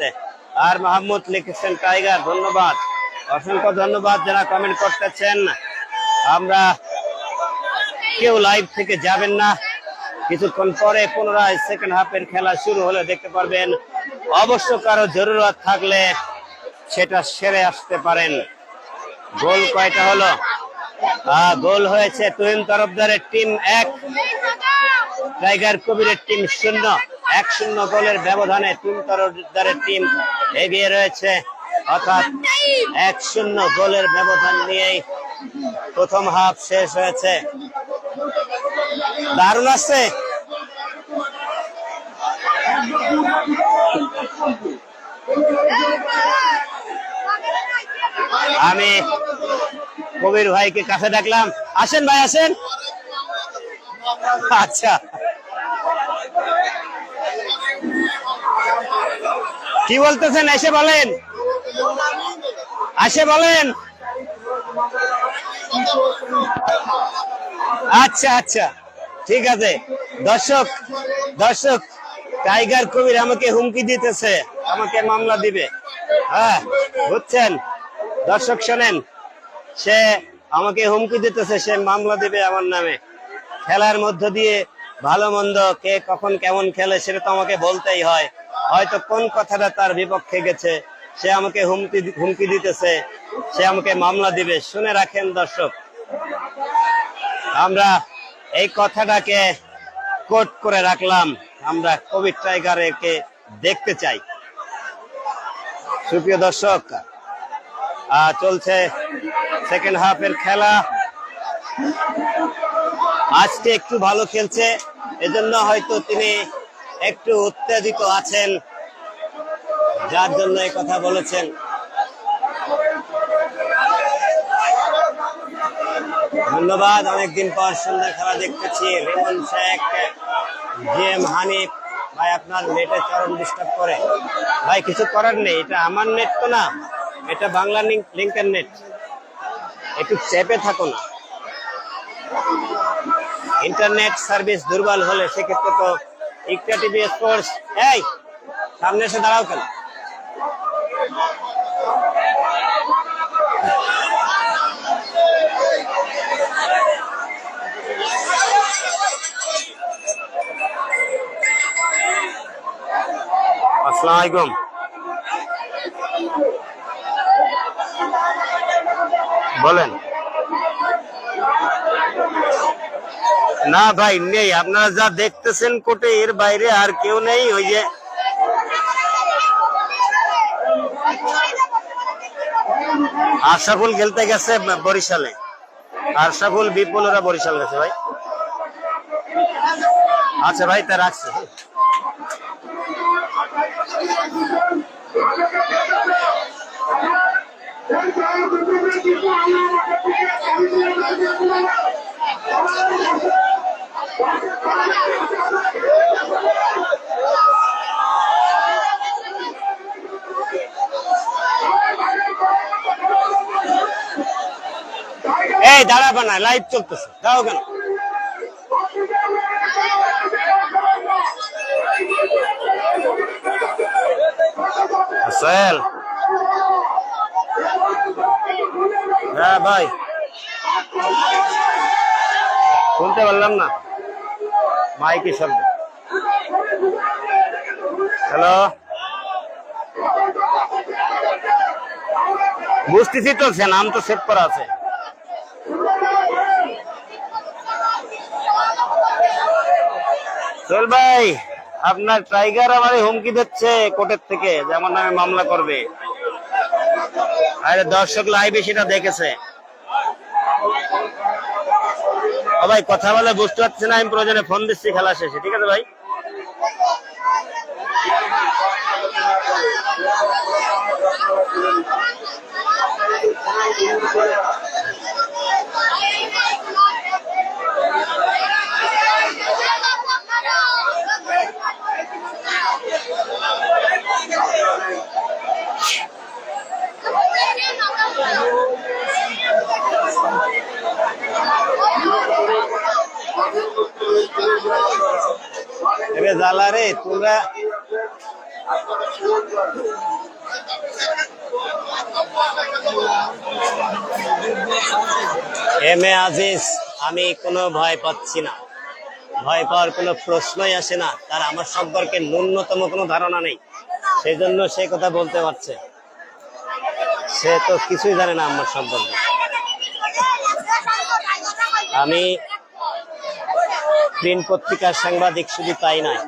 আর মাহমুদ লিখেছেন টাইগার, ধন্যবাদ, অসংখ্য ধন্যবাদ যারা কমেন্ট করতেছেন। আমরা কেউ লাইভ থেকে যাবেন না, কিছুক্ষণ পরে পুনরায় সেকেন্ড হাফের খেলা শুরু হলে দেখতে পারবেন। অবশ্য কারো জরুরত থাকলে সেটা সেরে আসতে পারেন। গোল কয়টা হলো? গোল হয়েছে তুহিন তরফদারের টিম 1, টাইগার কবিরের টিম 0। 1-0 গোলের ব্যবধানে তুহিন তরফদারের টিম এগিয়ে রয়েছে, অর্থাৎ 1-0 গোলের ব্যবধান নিয়েই প্রথম হাফ শেষ হয়েছে। দারুণ আছে। আমি কবির ভাইকে কাছে ডাকলাম, আসেন ভাই আসেন। আচ্ছা, কি বলতেছেন? এসে বলেন, আসে বলেন। আচ্ছা আচ্ছা, ঠিক আছে। দর্শক টাইগার কবির আমাকে হুমকি দিতেছে, আমাকে মামলা দিবে। হ্যাঁ বুঝছেন দর্শক, শোনেন, সে আমাকে হুমকি দিতেছে, সে মামলা দিবে আমার নামে। খেলার মধ্য দিয়ে ভালো মন্দ কে কখন কেমন খেলে সেটা তো আমাকে বলতেই হয়। হয়তো কোন কথাটা তার বিপক্ষে গেছে, সে আমাকে হুমকি দিতেছে, সে আমাকে মামলা দিবে। শুনে রাখেন দর্শক, আমরা এই কথাটাকে কোট করে রাখলাম। আমরা কবির টাইগারকে দেখতে চাই। সুপ্রিয় দর্শক, চলছে সেকেন্ড হাফের খেলা। আজকে একটু ভালো খেলছে, এজন্য হয়তো তিনি একটু উত্তেজিত আছেন, যার জন্য এই কথা বলেছেন। ধন্যবাদ, অনেকদিন পর সুন্দর খেলা দেখতেছি। রেমন শেখ, জিএম হানিফ ভাই, আপনার নেটে চরম ডিস্টার্ব করে। ভাই কিছু করার নেই, এটা আমার নেট তো না, এটা বাংলা লিঙ্কের নেট, একটু চেপে থাকো না। ইন্টারনেট সার্ভিস দুর্বল হলে সেক্ষেত্রে তো ইকরা টিভি স্পোর্টস, এই সামনে এসে দাঁড়াও কেন? আসসালামু আলাইকুম। বলেন। না ভাই নেই, আপনারা যা দেখতেছেন কোর্টে এর বাইরে আর কেউ নেই। ওই যে আশরাফুল খেলতে গেছে বরিশালে, আশরাফুল বিপুল ওরা বরিশাল গেছে ভাই। আচ্ছা ভাই, তা রাখছি। এই দাঁড়াবা না, লাইভ চলতেছে, দাও কেন? সোহেল, হ্যাঁ ভাই, শুনতে পারলাম না মাইকি শব্দ। হ্যালো, বুঝতেছি তো, নাম তো সেভ করা আছে। সোহেল ভাই, আপনার টাইগার আমারে হুমকি দিচ্ছে কোর্টের থেকে যে আমার নামে মামলা করবে। আরে দর্শক লাইভে সেটা দেখেছে। ও ভাই, কথা বলে বুঝতে পারছি না, আমি প্রয়োজনে ফোন দিচ্ছি খেলা শেষে, ঠিক আছে ভাই? জ্বালা রে তোমরা। এম এ আজিজ, আমি কোনো ভয় পাচ্ছি না, ভয় পাওয়ার কোনো প্রশ্নই আসে না। তার আমার সম্পর্কে ন্যূনতম কোনো ধারণা নেই, সেই জন্য সে কথা বলতে পারছে। সে তো কিছুই জানে না আমার সম্পর্কে। আমি প্রিন্ট পত্রিকার সাংবাদিক, শুধু তাই নয়,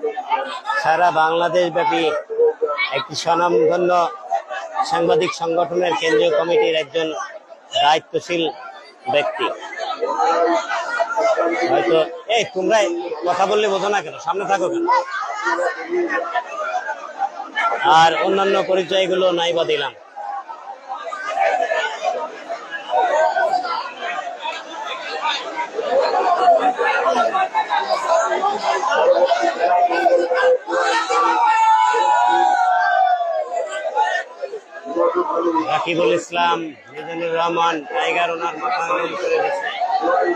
সারা বাংলাদেশ ব্যাপী একটি স্বনামধন্য সাংবাদিক সংগঠনের কেন্দ্রীয় কমিটির একজন দায়িত্বশীল ব্যক্তি। হয়তো এই তোমরা কথা বললে বোঝো না কেন, সামনে থাকো কেন? আর অন্যান্য পরিচয়গুলো নাই বা দিলাম। রাকিবুল ইসলাম, মিজানুর রহমান, টাইগার ওনার মাথা গরম করে দিচ্ছে।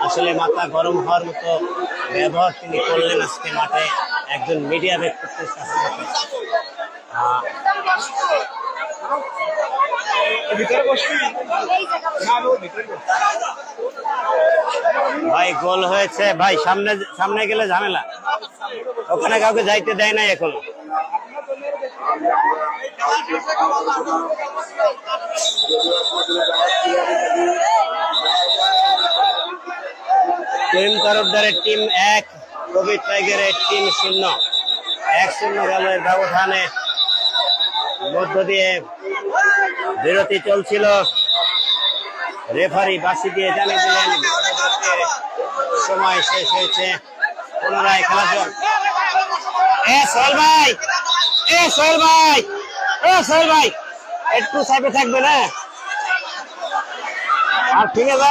আসলে মাথা গরম হওয়ার মতো ব্যবহার তিনি করলেন আজকে মাঠে একজন মিডিয়া ব্যক্তিত্বের কাছে। ভাই গোল হয়েছে ভাই, সামনে সামনে গেলে ঝামেলা, ওখানে কাউকে যাইতে দেয় নাই এখনো। টিম তরফদারের টিম 1, কবির টাইগারের টিম 0। 1-0 গোলের ব্যবধানে মধ্য দিয়ে বিরতি চলছিল। রেফারি বাঁশি দিয়ে জানিয়ে দিলেন সময় শেষ হয়েছে। পুনরায় খেলা চল। সোহেল ভাই, সোহেল ভাই, সোহেল ভাই, একটু সাইডে থাকবে না আর ঠিক আছে।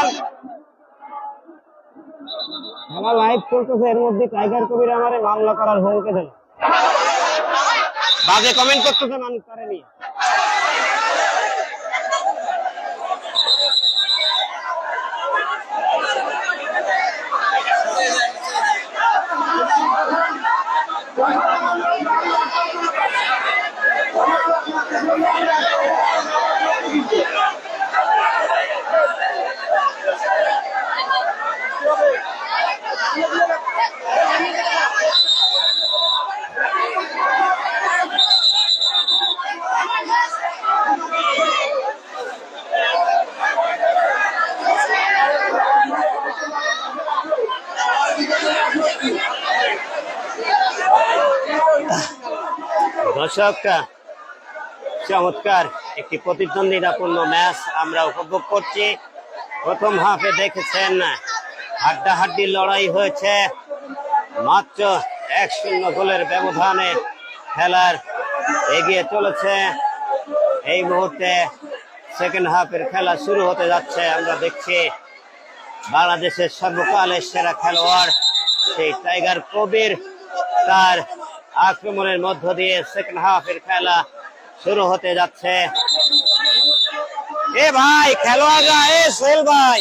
আমার লাইভ চলতেছে, এর মধ্যে টাইগার কবির আমারে মামলা করার হুমকি দিল। বাজে কমেন্ট করতেছে মানুষ করেনি। দর্শকরা, চমৎকার একটি প্রতিদ্বন্দ্বিতাপূর্ণ ম্যাচ আমরা উপভোগ করছি। প্রথম হাফে দেখেছেন হাড্ডাহাড্ডি লড়াই হয়েছে, মাত্র 1-0 গোলের ব্যবধানে খেলার এগিয়ে চলেছে। এই মুহূর্তে সেকেন্ড হাফের খেলা শুরু হতে যাচ্ছে। আমরা দেখছি বাংলাদেশের সর্বকালের সেরা খেলোয়াড় সেই টাইগার কবির, তার আক্রমণের মধ্য দিয়ে সেকেন্ড হাফের খেলা শুরু হতে যাচ্ছে। এ ভাই খেলোয়াড়রা, সোহেল ভাই,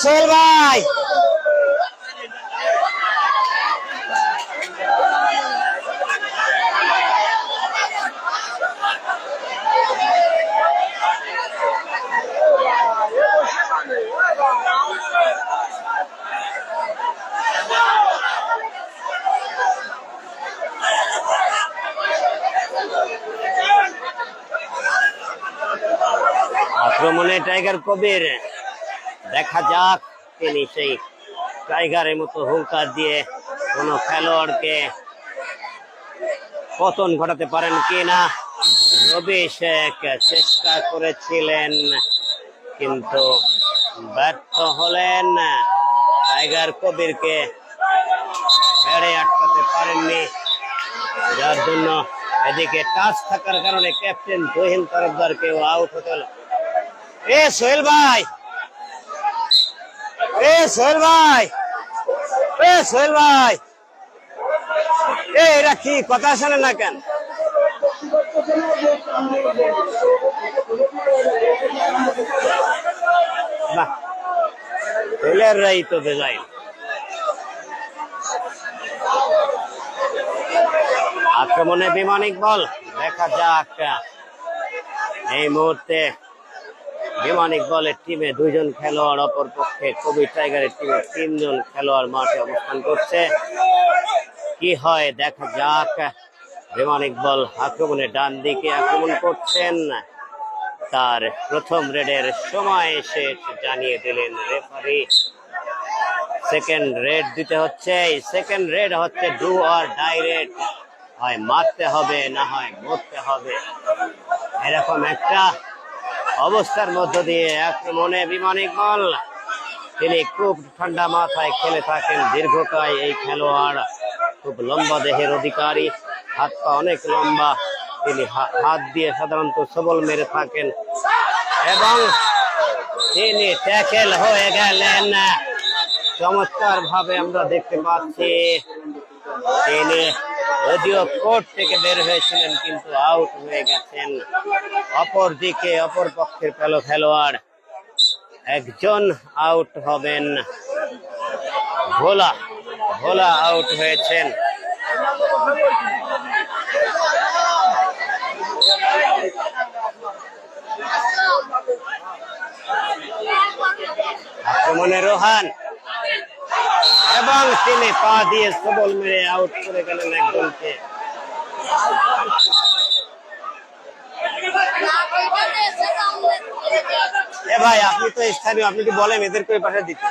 সোহেল ভাই, আক্রমণে টাইগার কবির, দেখা যাক তিনি সেই টাইগারের মতো হুঙ্কার দিয়ে কোন খেলোয়াড়কে পতন ঘটাতে পারেন কিনা। রবি শেখ চেষ্টা করেছিলেন কিন্তু ব্যর্থ হলেন, টাইগার কবিরকে ছেড়ে আটকাতে পারেননি, যার জন্য এদিকে টাচ থাকার কারণে ক্যাপ্টেন তুহিন তরফদারকেও আউট হতে হলো। সোহেল ভাই, সোহেল ভাই, সোহেল ভাই, এরা কি কথা শোনে না কেন? প্লেয়াররাই তো বেজায়। আক্রমণে বিমান ইকবাল, দেখা যাক এই মুহূর্তে বিমান ইকবালের টিমে 2 জন খেলোয়াড়, অপর পক্ষে কবির টাইগারের টিমে 3 জন খেলোয়াড় মাঠে অবস্থান করছে। কি হয় দেখা যাক। বিমান ইকবাল আক্রমণে ডান দিকে আক্রমণ করছেন, তার প্রথম রেডের সময় এসে জানিয়ে দিলেন রেফারি সেকেন্ড রেড দিতে হচ্ছে। সেকেন্ড রেড হচ্ছে ডু অর ডাইরেক্ট, হয় মারতে হবে না হয় মরতে হবে, এরকম একটা অবস্থার মধ্য দিয়ে আক্রমণে বিমান ইকবাল। তিনি খুব ঠান্ডা মাথায় খেলে থাকেন দীর্ঘকায় এই খেলোয়াড়, খুব লম্বা দেহের অধিকারী, হাত পা অনেক লম্বা, তিনি হাত দিয়ে সাধারণত সবল মেরে থাকেন এবং তিনি ট্যাকেল হয়ে গেলেন। চমৎকার ভাবে আমরা দেখতে পাচ্ছি তিনি যদিও কোর্ট থেকে বের হয়েছিলেন কিন্তু আউট হয়ে গেছেন। অপর দিকে অপর পক্ষের খেলোয়াড় একজন আউট হবেন, ভোলা, ভোলা আউট হয়েছেন। আক্রমণে রোহান এবং তিনি পা দিয়ে সবল মেরে আউট করে গেলেন একজনকে। ভাই আপনি তো স্থানীয়, আপনি কি বলেন এদেরকে ওই পাশে দিতে?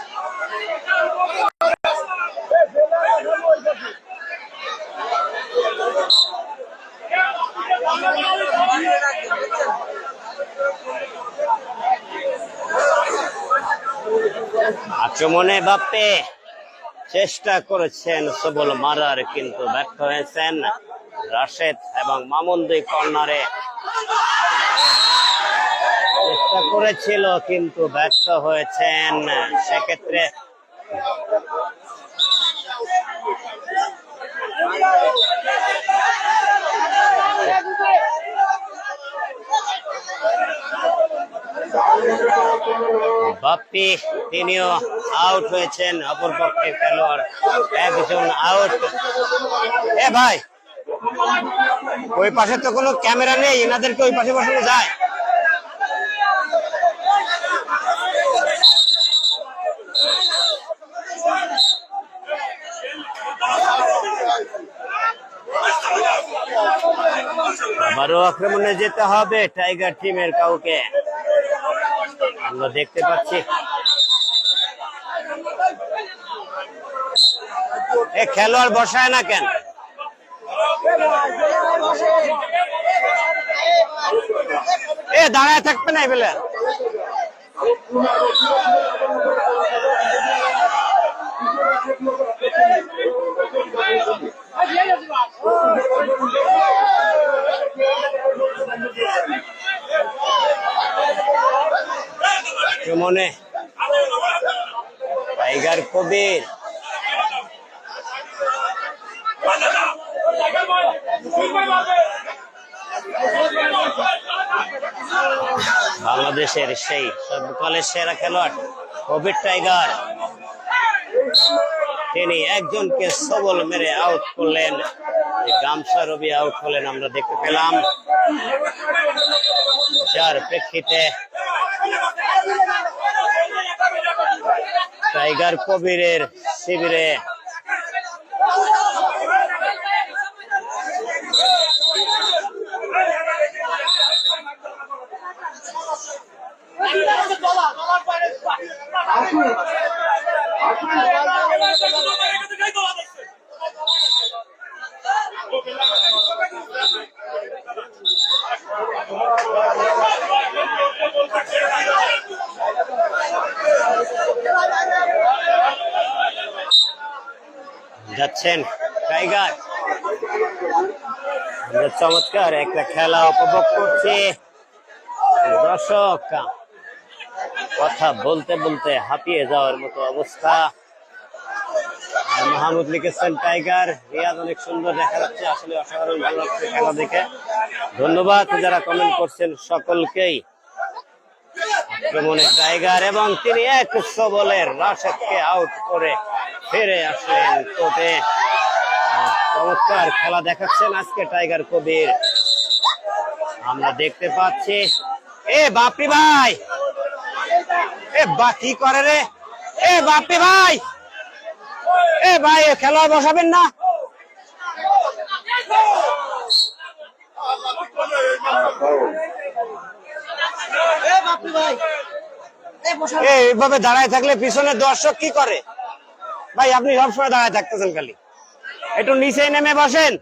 আক্রমণে বাপ্পে চেষ্টা করেছেন সবল মারার কিন্তু ব্যর্থ হয়েছেন। রাশেদ এবং মামুন 2 কর্নারে চেষ্টা করেছিল কিন্তু ব্যর্থ হয়েছেন। সেক্ষেত্রে বাপ্পি তিনিও আউট হয়েছেন, অপর পক্ষের খেলোয়াড় একজন আউট। ভাই ওই পাশে তো কোনো ক্যামেরা নেই, এনাদেরকে ওই পাশে বসানো যায়? আবারও আক্রমণে যেতে হবে টাইগার টিমের কাউকে, আমরা দেখতে পাচ্ছি। খেলোয়াড় বসায় না কেন? দাঁড়ায় থাকবে না বলে আক্রমণে টাইগার কবির, বাংলাদেশের সেই সর্বকালের সেরা খেলোয়াড় কবির টাইগার, তিনি একজনকে সবল মেরে আউট করলেন। গামছা রবি আউট হলেন আমরা দেখতে পেলাম, যার প্রেক্ষিতে টাইগার কবিরের শিবিরে যাচ্ছেন টাইগার। আমরা চমৎকার একটা খেলা উপভোগ করছি। দর্শক কথা বলতে বলতে হাঁপিয়ে যাওয়ার মতো অবস্থা। মাহমুদ লিখেছেন টাইগার, রিয়াজ অনেক সুন্দর দেখা যাচ্ছে, আসলে অসাধারণ ভালো লাগছে খেলা দেখে। ধন্যবাদ যারা কমেন্ট করছেন সকলকেই। আক্রমণে টাইগার এবং তিনি 100 বলের রাশেদকে আউট করে ফিরে আসলেন কোর্টে। চমৎকার খেলা দেখাচ্ছেন আজকে টাইগার কবির। আমরা দেখতে পাচ্ছি এ বাপি ভাই, এ কি করে রে, এ বাপি ভাই, এ ভাই খেলা বসাবেন না। এইভাবে দাঁড়ায় থাকলে পিছনে দর্শক কি করে ভাই? আপনি সবসময় দাঁড়ায় থাকতেছেন, খালি একটু নিচে নেমে বসেন।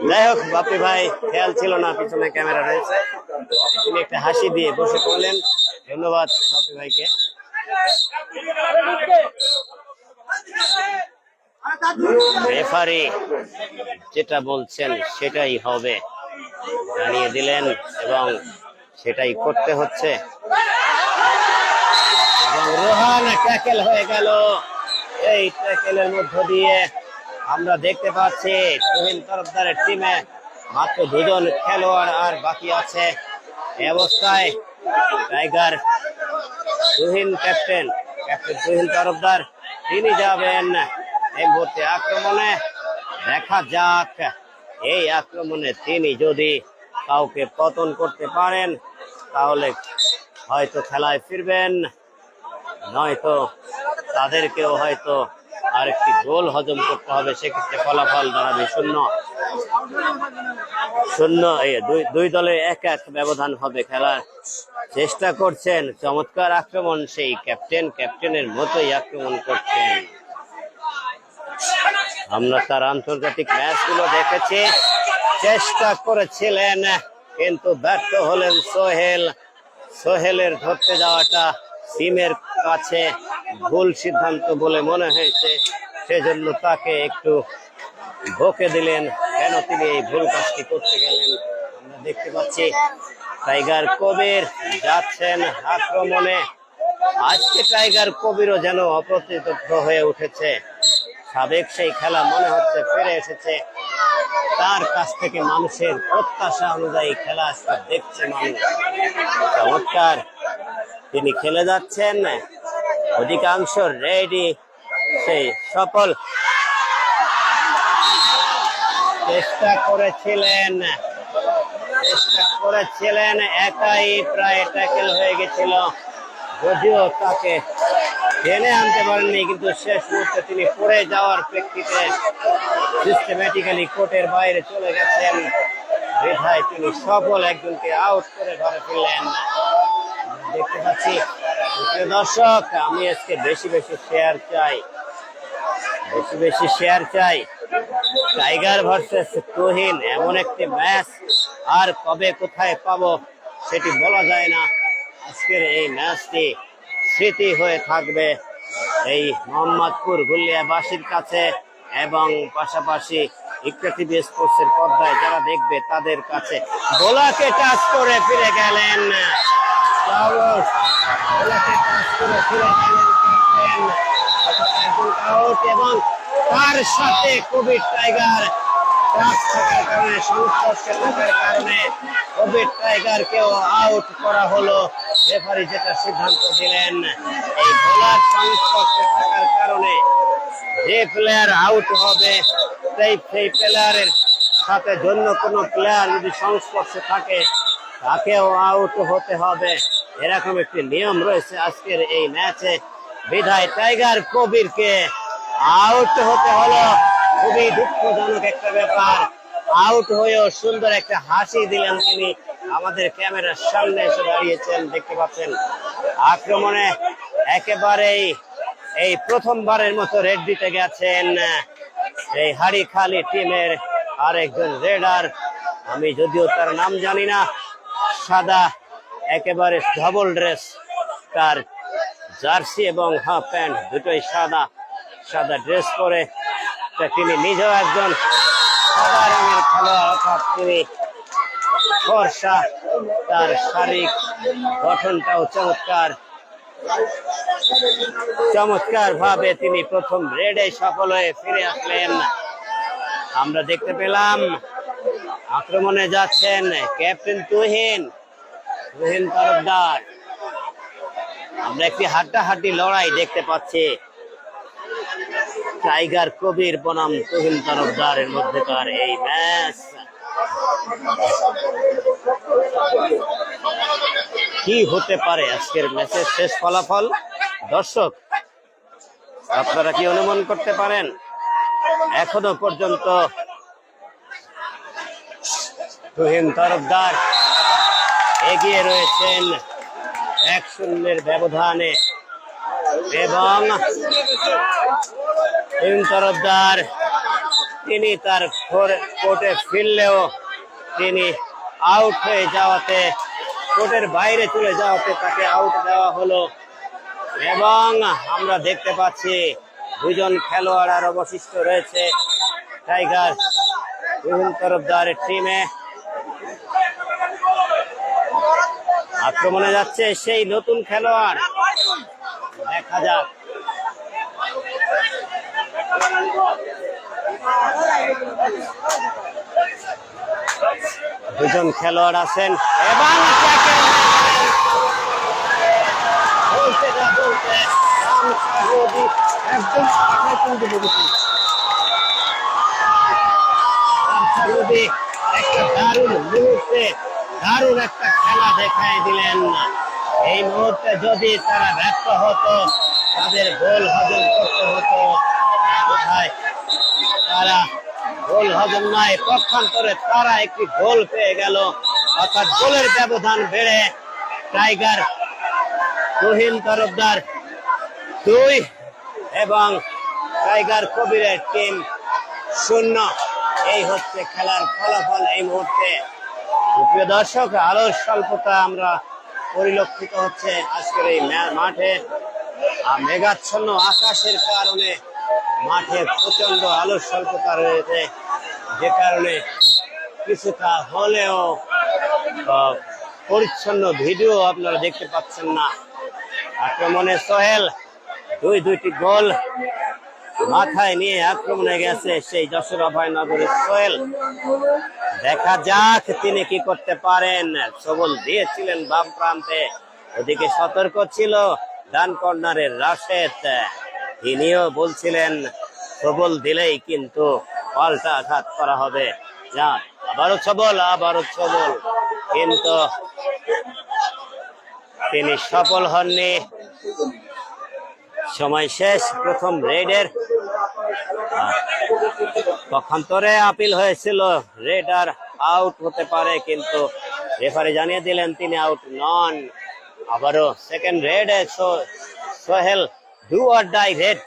যাই হোক, বাপি ভাই খেয়াল ছিল না পিছনে ক্যামেরা রয়েছে, তিনি একটা হাসি দিয়ে বসে পড়লেন। ধন্যবাদ বাপি ভাইকে। রেফারি যেটা বলছেন সেটাই হবে জানিয়ে দিলেন এবং সেটাই করতে হচ্ছে। এবং রোহান ট্যাকেল হয়ে গেল। এই ট্যাকেলের মধ্য দিয়ে আমরা দেখতে পাচ্ছি তুহিন তরফদারের টিমে মাত্র 2 জন খেলোয়াড় আর বাকি আছে। এই অবস্থায় টাইগার ক্যাপ্টেন তুহিন তরফদার তিনি যাবেন এই মুহূর্তে আক্রমণে। দেখা যাক এই আক্রমণে তিনি যদি কাউকে পতন করতে পারেন তাহলে হয়তো খেলায় ফিরবেন, নয়তো তাদেরকেও হয়তো আরেকটি গোল হজম করতে হবে। সেক্ষেত্রে ফলাফল দাঁড়াবে 0-0। এই দুই দলের 1-1 ব্যবধান হবে। খেলার চেষ্টা করছেন, চমৎকার আক্রমণ, সেই ক্যাপ্টেনের মতোই আক্রমণ করছেন। আমরা তার আন্তর্জাতিক ম্যাচগুলো দেখেছি, চেষ্টা করেছিলেন কিন্তু ব্যর্থ হলেন সোহেলের ধরতে যাওয়াটা টিমের কাছে ভুল সিদ্ধান্ত বলে মনে হয়েছে, সেজন্য তাকে একটু বকে দিলেন কেন তিনি এই ভুল কাজটি করতে গেলেন। আমরা দেখতে পাচ্ছি টাইগার কবির যাচ্ছেন আক্রমণে। আজকে টাইগার কবিরও যেন অপ্রতিরোধ্য হয়ে উঠেছে। সাবেক সেই খেলা মনে হচ্ছে ফিরে এসেছে তার কাছ থেকে। মানুষের প্রত্যাশা অনুযায়ী খেলা আজকে দেখছে মানুষ। চমৎকার তিনি খেলে যাচ্ছেন, অধিকাংশ রেডি, সেই সফল চেষ্টা করেছিলেন একাই প্রায় ট্যাকেল হয়ে গেছিল, যদিও তাকে টেনে আনতে পারেননি, কিন্তু শেষ মুহূর্তে তিনি পড়ে যাওয়ার প্রেক্ষিতে সিস্টেম্যাটিক্যালি কোর্টের বাইরে চলে গেছেন। বিধায় তিনি সফল একজনকে আউট করে ঘরে ফিরলেন। দেখতে পাচ্ছি দর্শক, আমি আজকে বেশি শেয়ার চাই। টাইগার ভার্সেস তুহিন এমন একটি ম্যাচ আর কবে কোথায় পাবো সেটি বলা যায় না। আজকের এই ম্যাচটি স্মৃতি হয়ে থাকবে এই মোহাম্মদপুর গুলিয়াবাসীর কাছে এবং পাশাপাশি ইকরা টিভি স্পোর্টসের পর্দায় যারা দেখবে তাদের কাছে। বোলাকে টাচ করে ফিরে গেলেন এবং তার সাথে কোভিড টাইগার থাকার কারণে, সংস্পর্শে থাকার কারণে কোভিড টাইগারকেও আউট করা হলো। রেফারি যেটা সিদ্ধান্ত দিলেন, এই বোলার সংস্পর্শে থাকার কারণে যে প্লেয়ার আউট হবে সেই প্লেয়ারের সাথে জন্য কোনো প্লেয়ার যদি সংস্পর্শে থাকে তাকেও আউট হতে হবে। এরকম একটি নিয়ম রয়েছে আজকের এই ম্যাচে। বিধায় টাইগার কবিরকে আউট হতে হলো। খুবই দুঃখজনক একটা ব্যাপার। আউট হয়েও সুন্দর একটা হাসি দিলেন তিনি। আমাদের ক্যামেরার সামনে এসে দাঁড়িয়েছেন, দেখতে পাচ্ছেন। আক্রমণে একেবারেই এই প্রথমবারের মতো রেড দিতে গেছেন এই হাড়িখালি টিমের আর একজন রেডার, আমি যদিও তার নাম জানি না, সাদা একেবারে ডবল ড্রেস, তার জার্সি এবং হাফ প্যান্ট দুটোই সাদা, সাদা ড্রেস পরে। তিনি নিজেও একজন সাদা রঙের খেলোয়াড়, অর্থাৎ তিনি ফর্সা, তার শারীরিক গঠনটাও চমৎকার। চমৎকার ভাবে তিনি প্রথম রেডে সফল হয়ে ফিরে আসলেন। আমরা দেখতে পেলাম আক্রমণে যাচ্ছেন ক্যাপ্টেন তুহিন তরফদার। আমরা একটি হাড্ডাহাড্ডি লড়াই দেখতে পাচ্ছি টাইগার কবির বনাম তুহিন তরফদারের মধ্যেকার এই ম্যাচ। কি হতে পারে আজকের ম্যাচের শেষ ফলাফল? দর্শক, আপনারা কি অনুমান করতে পারেন? এখনো পর্যন্ত তুহিন তরফদার এগিয়ে রয়েছেন 1-0 ব্যবধানে, এবং তুহিন তরফদার তিনি তার কোর্টে ফিরলেও তিনি আউট হয়ে যাওয়াতে, কোর্টের বাইরে চলে যাওয়াতে তাকে আউট দেওয়া হলো। এবং আমরা দেখতে পাচ্ছি দুজন খেলোয়াড় আর অবশিষ্ট রয়েছে টাইগার তুহিন তরফদারের টিমে। আক্রমণে যাচ্ছে সেই নতুন খেলোয়াড়, দেখা যাক। দুজন খেলোয়াড় আছেন এবং দারুণ একটা খেলা দেখাই দিলেন। এই মুহূর্তে যদি তারা ব্যর্থ হতো, তাদের গোল হজম করতে হতো। কোথায় তারা গোল হজম নয়, পক্ষান্তরে তারা একটি গোল পেয়ে গেল, অর্থাৎ গোলের ব্যবধান বেড়ে টাইগার তুহিন তরফদার 2 এবং টাইগার কবিরের টিম 0। এই হচ্ছে খেলার ফলাফল এই মুহূর্তে। প্রিয় দর্শক, আলোর স্বল্পতা আমরা পরিলক্ষিত হচ্ছে আজকের এই মাঠে। মেঘাচ্ছন্ন আকাশের কারণে মাঠে প্রচন্ড আলোর স্বল্পতা রয়েছে, যে কারণে কিছুটা হলেও পরিচ্ছন্ন ভিডিও আপনারা দেখতে পাচ্ছেন না। আক্রমণে সোহেল দুইটি গোল মাথায় নিয়ে আক্রমণে গেছে সেই যশোর অভয়নগরের সোহেল। দেখা যাক তিনি কি করতে পারেন। সবল দিয়েছিলেন বাম প্রান্তে, ওদিকে সতর্ক ছিল ডান কর্নারের রাশেদ, তিনিও বলছিলেন সবল দিলেই কিন্তু পাল্টা আঘাত করা হবে। আবারও সবল, কিন্তু তিনি সফল হননি। সময় শেষ প্রথম রেডের। পক্ষান্তরে আপিল হয়েছিল, রেডার আউট হতে পারে, কিন্তু রেফারি জানিয়ে দিলেন তিনি আউট নন। আবারও সেকেন্ড রেডে Sohel do or die raid,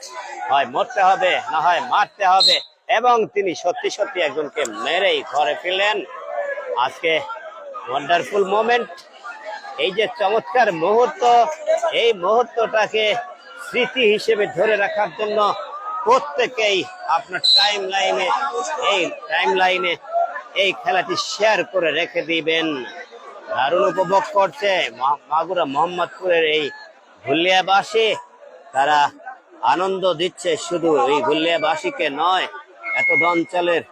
হয় মরতে হবে না হয় মারতে হবে, এবং তিনি সত্যি একজনকে মেরেই ঘরে ফিরলেন। আজকে ওয়ান্ডারফুল মোমেন্ট, এই যে চমৎকার মুহূর্ত, এই মুহূর্তটাকে স্মৃতি হিসেবে ধরে রাখার জন্য প্রত্যেকেই আপনার টাইম লাইনে এই খেলাটি শেয়ার করে রেখে দিবেন। দারুণ উপভোগ করছে মাগুরা মোহাম্মদপুরের এই ভুলিয়াবাসী, তারা আনন্দ দিচ্ছে শুধু এই ভুলিয়াবাসীকে নয়, এত অঞ্চলের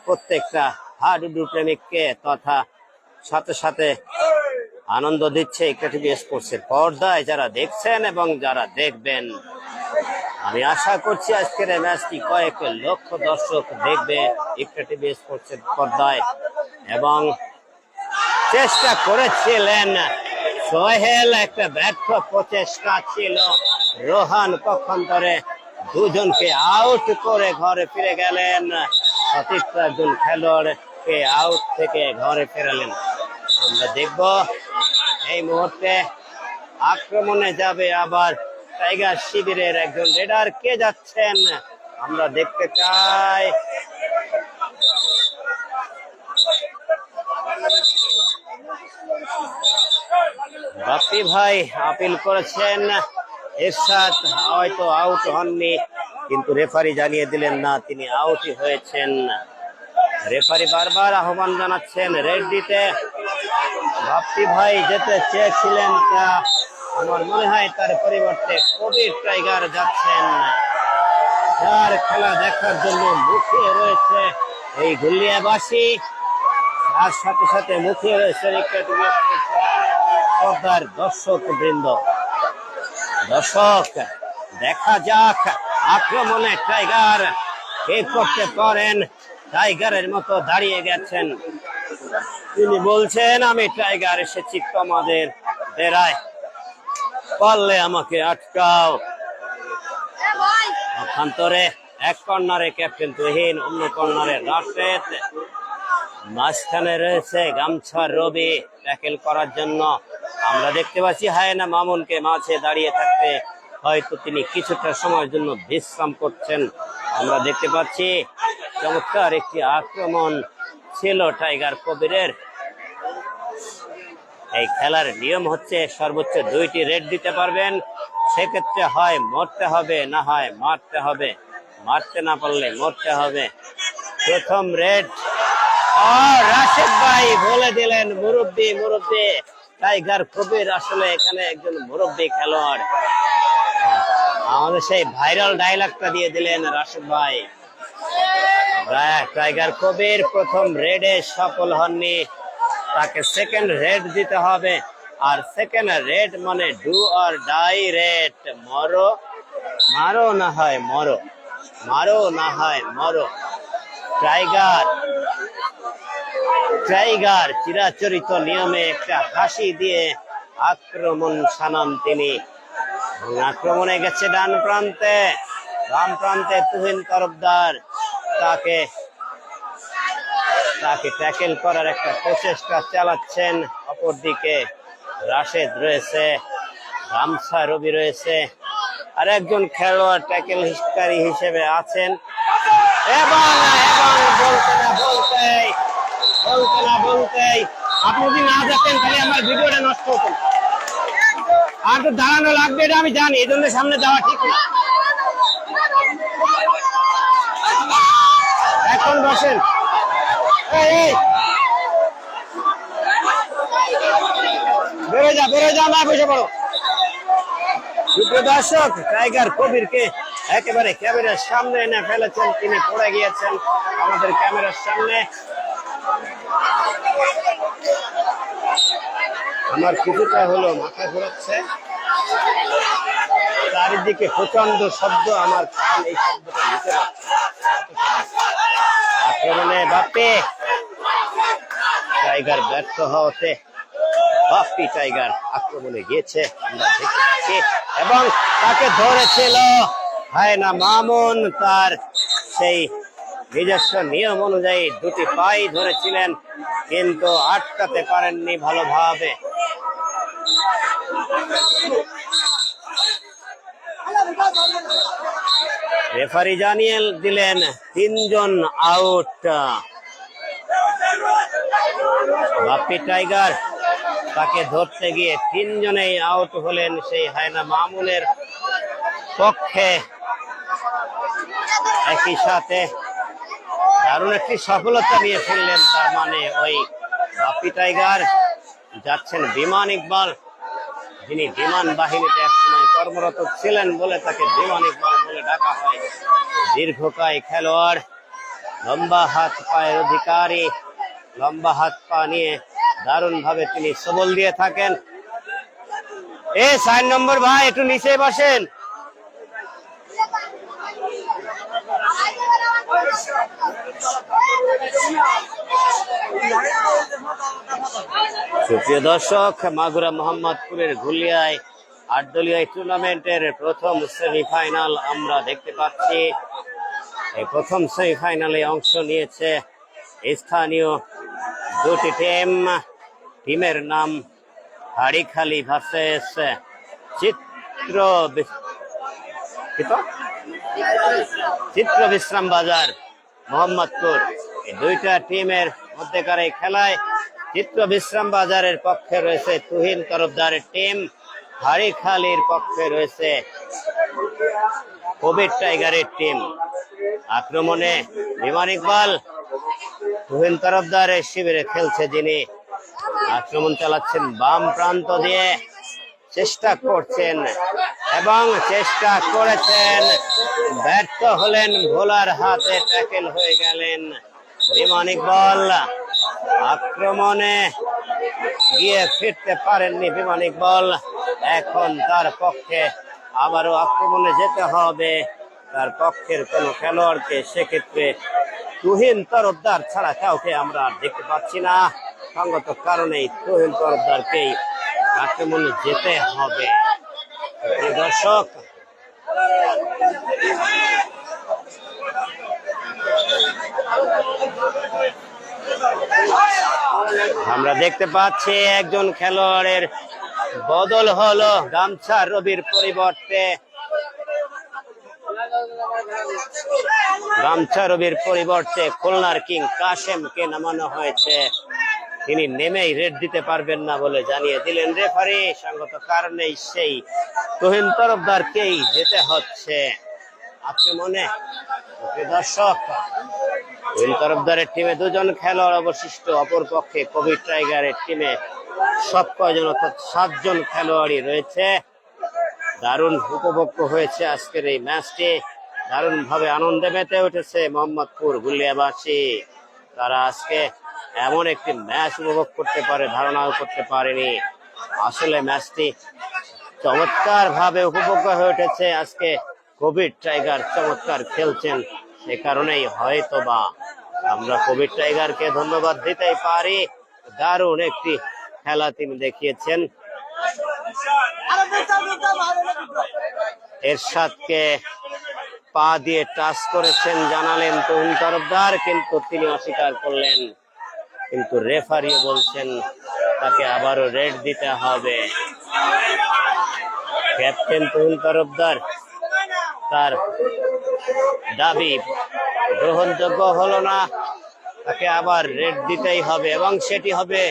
প্রত্যেকটা হাডুডু প্রেমিককে, তথা সাথে আনন্দ দিচ্ছে ইকরাটিভি স্পোর্টসের পর্দায় যারা দেখছেন এবং যারা দেখবেন। আমি আশা করছি আজকের এই ম্যাচটি কয়েক লক্ষ দর্শক দেখবে ইকরাটিভি স্পোর্টসের পর্দায়। এবং চেষ্টা করেছিলেন সোহেল, একটা ব্যর্থ প্রচেষ্টা ছিল। রোহান পক্ষান্তরে দুজনকে আউট করে ঘরে ফিরে গেলেন, অতিরিক্ত একজন খেলোয়াড়কে আউট থেকে ঘরে ফেরালেন। আমরা দেখব এই মুহূর্তে আক্রমণে যাবে আবার টাইগার শিবিরের একজন রেডার, কে যাচ্ছেন আমরা দেখতে চাই। বাপ্পি ভাই আপিল করেছেন, এরশাদ হয়তো আউট হননি, কিন্তু রেফারি জানিয়ে দিলেন না তিনি আউটই হয়েছেন। রেফারি বারবার আহ্বান জানাচ্ছেন রেড দিতে। বাপ্পি ভাই যেতে চেয়েছিলেন, তা আমার মনে হয় তার পরিবর্তে কবির টাইগার যাচ্ছেন, যার খেলা দেখার জন্য মুখিয়ে রয়েছে এই গুলিয়াবাসী, তার সাথে সাথে মুখিয়ে রয়েছে পর্দার দর্শক বৃন্দ। দর্শক, দেখা যাক আক্রমণে টাইগার কে করতে পারেন। টাইগারের মতো দাঁড়িয়ে গেছেন, তিনি বলছেন আমি টাইগার এসেছি তোমাদের বেড়ায়, পারলে আমাকে আটকাও। অভ্যন্তরে এক কর্নারে ক্যাপ্টেন তুহিন, অন্য কর্নারে রাশেদ, মাঝখানে রয়েছে গামছার রবি ট্যাকেল করার জন্য। আমরা দেখতে পাচ্ছি হায়না মামুনকে মাঝে দাঁড়িয়ে থাকতে, হয়তো তিনি কিছুটা সময়ের জন্য বিশ্রাম করছেন। আমরা দেখতে পাচ্ছি চমৎকার একটি আক্রমণ ছিল টাইগার কবিরের। এই খেলার নিয়ম হচ্ছে সর্বোচ্চ 2টি রেড দিতে পারবেন, সেক্ষেত্রে হয় মরতে হবে, না হয় মারতে হবে, মারতে না পারলে মরতে হবে। প্রথম রেড রাশেদ ভাই বলে দিলেন মুরব্বী মুরব্বী। টাইগার কবির আসলে এখানে একজন মুরব্বী খেলোয়াড়, আমাদের সেই ভাইরাল ডায়লগটা দিয়ে দিলেন রাশেদ ভাই। টাইগার কবির প্রথম রেডে সফল হননি, তাকে সেকেন্ড রেড দিতে হবে। আর সেকেন্ড রেড মানে ডু অর ডাই রেড, মরো, মারো না হয় মরো, মারো না হয় মরো। টাইগার চিরাচরিত নিয়মে একটা হাসি দিয়ে আক্রমণ শানান তিনি। আক্রমণে গেছে ডান প্রান্তে, বাম প্রান্তে তুহিন তরফদার, তাকে ট্যাকেল করার একটা প্রচেষ্টা চালাচ্ছেন। অপরদিকে রাশেদ রয়েছে, গামছা রবি রয়েছে, আর একজন খেলোয়াড় ট্যাকেল হিস্কারী হিসেবে আছেন। এবং বলতেই আপনি যদি না যেতেন তাহলে আমার ভিডিওটা নষ্ট হতো। আর তো দাঁড়ানো লাগবে, এটা আমি জানি, এই জন্য সামনে যাওয়া ঠিক না। এখন বসেন, বেরো যা না বসে পড়ো। দর্শক, টাইগার কবিরকে একেবারে ক্যামেরার সামনে এনে ফেলেছেন, তিনি পড়ে গিয়েছেন আমাদের ক্যামেরার সামনে। আমার কিছুটা হলো মাথা ঘোরাচ্ছে, চারিদিকে প্রচন্ড শব্দ, আমার কান এই শব্দটা নিতে পারছে। আক্রমণে বাপ্পি, টাইগার ব্যর্থ হওয়াতে বাপ্পি টাইগার আক্রমণে গিয়েছে, আমরা দেখতে পাচ্ছি, এবং তাকে ধরেছিল হায়না মামুন। তার সেই নিজস্ব নিয়ম অনুযায়ী 2টি পাই ধরেছিলেন, কিন্তু আটকাতে পারেননি ভালোভাবে। রেফারি জানিয়ে দিলেন 3 জন আউট। বাপ্পি টাইগার তাকে ধরতে গিয়ে 3 জনেই আউট হলেন সেই হায়না মামুনের পক্ষে। একই সাথে দারুণ একটি সফলতা নিয়ে ফেললেন, তার মানে ওই বাপ্পি টাইগার যাচ্ছেন বিমান ইকবাল, যিনি বিমান বাহিনীতে একসময় কর্মরত ছিলেন বলে তাকে বিমান ইকবাল বলে ডাকা হয়। দীর্ঘকায় খেলোয়াড়, লম্বা হাত পায়ের অধিকারী, লম্বা হাত পা নিয়ে দারুণ ভাবে তিনি সবল দিয়ে থাকেন। 4 নম্বর ভাই একটু নিচে বসেন। সুপ্রিয় দর্শক, মাগুরা মোহাম্মদপুরের ঘুলিয়ায় 8 দলীয় টুর্নামেন্টের প্রথম সেমিফাইনাল আমরা দেখতে পাচ্ছি। এই প্রথম সেমিফাইনালে অংশ নিয়েছে স্থানীয় 2টি টিম। টিমের নাম হাড়িখালি ভার্সেস চিত্র বিশ্রাম বাজার মোহাম্মদপুর। এই 2টা টিমের মধ্যেকার এই খেলায় চিত্র বিশ্রাম বাজারের পক্ষে রয়েছে তুহিন তরফদারের টিম, হাড়িখালির পক্ষে রয়েছে কবির টাইগারের টিম। আক্রমণে বিমান ইকবাল, তুহিন তরফদারের শিবিরে খেলছে যিনি, আক্রমণ চালাচ্ছেন বাম প্রান্ত দিয়ে, চেষ্টা করছেন এবং চেষ্টা করেছেন, ব্যর্থ হলেন, ভোলার হাতে ট্যাকেল হয়ে গেলেন বিমান ইকবাল। আক্রমণে গিয়ে ফিরতে পারেননি বিমান ইকবাল, এখন তার পক্ষে আবারও আক্রমণে যেতে হবে তার পক্ষের কোন খেলোয়াড়কে। সেক্ষেত্রে তুহিন তরফদার ছাড়া কাউকে আমরা দেখতে পাচ্ছি না, সঙ্গত কারণেই তুহিন তরফদারকেই আক্রমণে যেতে হবে। দর্শক, আমরা দেখতে পাচ্ছি একজন খেলোয়াড়ের বদল হলো, গামছা রবির পরিবর্তে খুলনার কিং কাশেমকে নামানো হয়েছে। তিনি নেমেই রেড দিতে পারবেন না বলে জানিয়ে দিলেন রেফারি, সঙ্গত কারণেই সেই তুহিন তরফদারকেই যেতে হচ্ছে আক্রমণে। দর্শক, তুহিন তরফদারের টিমে দুজন খেলোয়াড় অবশিষ্ট, অপর পক্ষে কবির টাইগারের টিমে সব কয়জন অর্থাৎ 7 জন খেলোয়াড়ই রয়েছে। দারুণ উপভোগ্য হয়েছে আজকের এই ম্যাচটি, দারুণ ভাবে আনন্দে মেতে উঠেছে মোহাম্মদপুর গুলিয়াবাসী। তারা আজকে এমন একটি ম্যাচ উপভোগ করতে পারে ধারণাও করতে পারেনি। আসলে ম্যাচটি চমৎকার ভাবে উপভোগ্য হয়ে উঠেছে। আজকে কবির টাইগার চমৎকার খেলছেন, সে কারণেই হয়তোবা আমরা কবির টাইগারকে ধন্যবাদ দিতেই পারি। দারুণ একটি খেলা তিনি দেখিয়েছেন। এরশাদকে পা দিয়ে টাচ করেছেন জানালেন তুহিন তরফদার, কিন্তু তিনি অস্বীকার করলেন, কিন্তু রেফারিও বলছেন তাকে আবারও রেড দিতে হবে। ক্যাপ্টেন তুহিন তরফদার তার দাবি গ্রহণযোগ্য হলো না, তাকে আবার রেড দিতেই হবে এবং সেটি হবে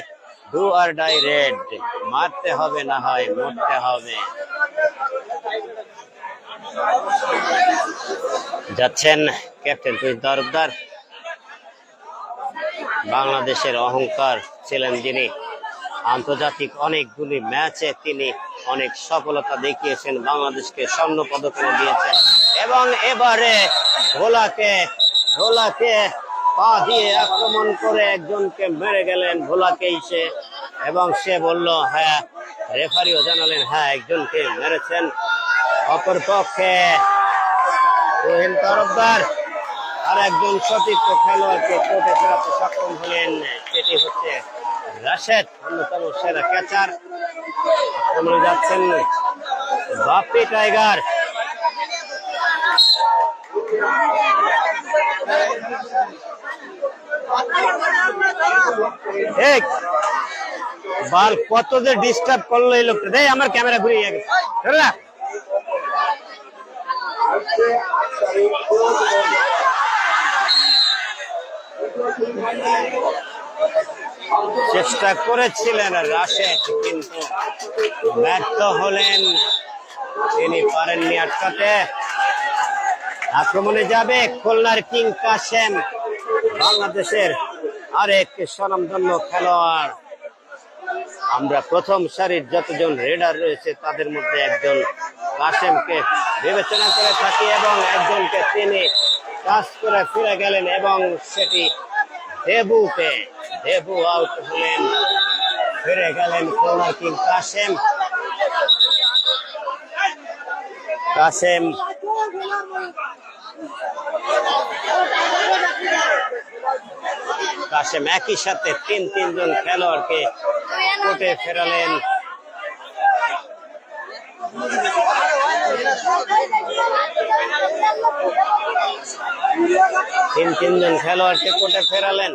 ডু অর ডাই রেড, মারতে হবে না হয় মরতে হবে। যাচ্ছেন ক্যাপ্টেন তুহিন তরফদার, বাংলাদেশের অহংকার ছিলেন যিনি, আন্তর্জাতিক অনেকগুলি ম্যাচে তিনি অনেক সফলতা দেখিয়েছেন, বাংলাদেশকে স্বর্ণ পদক এনে দিয়েছেন এবং এবারে ভোলাকে পা দিয়ে আক্রমণ করে একজনকে মেরে গেলেন ভোলাকেই সে, এবং সে বলল হ্যাঁ, রেফারিও জানালেন হ্যাঁ একজনকে মেরেছেন। অপর পক্ষে তুহিন তরফদার আর একজন সতীর্থ খেলোয়াড়কে কোর্টে ফেরাতে সক্ষম হলেন, সেটি হচ্ছে রাশেদ, অন্যতম সেরা ক্যাচার। আমরা যাচ্ছেন বাপ্পি টাইগার, বাল কত যে ডিস্টার্ব করলো এই লোকটা। দেখ আমার ক্যামেরা ঘুরিয়ে গেছে। চেষ্টা করেছিলেন রাশেদ, কিন্তু ব্যর্থ হলেন, তিনি পারেননি আটকাতে। আক্রমণে যাবে খুলনার কিং কাশেম, বাংলাদেশের আরেক স্বনামধন্য খেলোয়াড়। আমরা প্রথম সারির যতজন রেডার রয়েছে তাদের মধ্যে একজন কাশেমকে বিবেচনা করে থাকি এবং একজনকে তিনি টাচ করে ফিরে গেলেন এবং সেটি দেবু আউট হলেন, ফিরে গেলেন খুলনার কিং কাশেম একই সাথে তিনজন খেলোয়াড়কে কোর্টে ফেরালেন। তিনজন খেলোয়াড়কে কোর্টে ফেরালেন।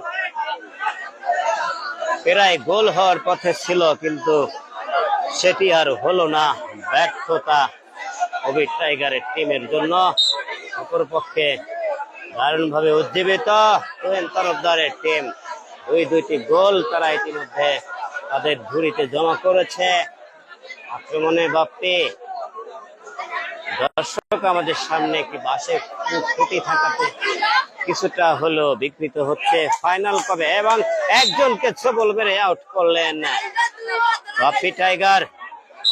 প্রায় গোল হওয়ার পথে ছিল, কিন্তু সেটি আর হলো না, ব্যর্থতা কবির টাইগারের টিমের জন্য। অপরপক্ষে দারুণভাবে উজ্জীবিত তুহিন তরফদারের টিম, দুইটি গোল তারা ইতিমধ্যে তাদের ঝুড়িতে জমা করেছে। আক্রমণে বাপ্পি, দর্শক আমাদের সামনে একটি বাসে খুঁটি থাকাতে কিছুটা হলো বিকৃত হচ্ছে। ফাইনাল কবে এবং একজনকে ছবল মেরে আউট করলেন বাপ্পি টাইগার।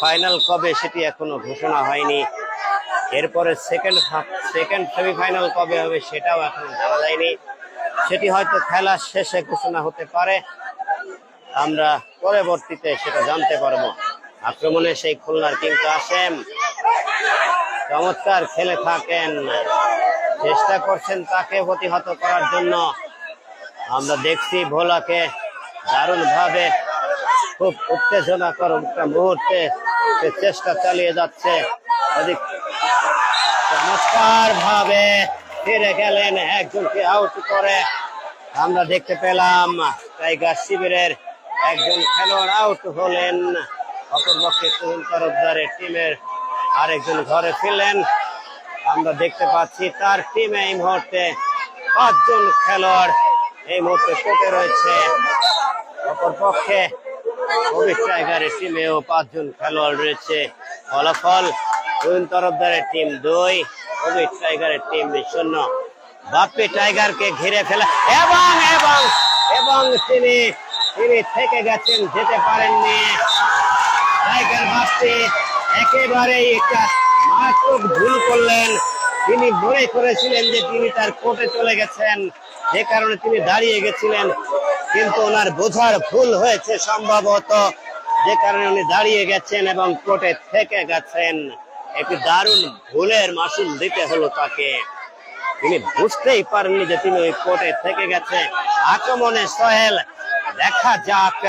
ফাইনাল কবে সেটি এখনো ঘোষণা হয়নি। এরপরে সেকেন্ড সেমিফাইনাল কবে হবে সেটাও এখনো জানা যায়নি। সেটি হয়তো খেলা শেষে ঘোষণা হতে পারে, আমরা পরবর্তীতে সেটা জানতে পারবো। আক্রমণে সেই খুলনার কিং কাসেম চমৎকার খেলে থাকেন, চেষ্টা করছেন তাকে প্রতিহত করার জন্য। আমরা দেখছি ভোলাকে দারুণ ভাবে খুব উত্তেজনাকর একটা মুহূর্তে চেষ্টা চালিয়ে যাচ্ছে। চমৎকার ভাবে ফিরে গেলেন, একজনকে আউট করে আমরা দেখতে পেলাম টাইগার শিবিরের একজন খেলোয়াড় আউট হলেন। অপরপক্ষে তুহিন তরফদারের টিমের আরেকজন ঘরে ফিরলেন। আমরা দেখতে পাচ্ছি তার টিমে এই মুহূর্তে 5 জন খেলোয়াড় এই মুহূর্তে কোর্টে রয়েছে। অপরপক্ষে অভিক টাইগারের টিমেও 5 জন খেলোয়াড় রয়েছে। ফলাফল তুহিন তরফদারের টিম 2, অভিক টাইগারের টিম 0। বাপ্পি টাইগারকে ঘিরে ফেলা এবং এবং এবং তিনি থেকে গেছেন, যেতে পারেননি। টাইগার বাপ্পি একেবারেই একটা মারাত্মক ভুল করলেন। তিনি মনে করেছিলেন যে তিনি তার কোর্টে চলে গেছেন, যে কারণে তিনি দাঁড়িয়ে গেছিলেন, কিন্তু ওনার বোঝার ভুল হয়েছে সম্ভবত, যে কারণে উনি দাঁড়িয়ে গেছেন এবং কোর্টে থেকে গেছেন। একটি দারুণ ভুলের মাসুল দিতে হলো তাকে। তিনি বুঝতেই পারেননি যে তিনি ওই কোর্টে থেকে গেছে। আক্রমণে সোহেল, দেখা যাক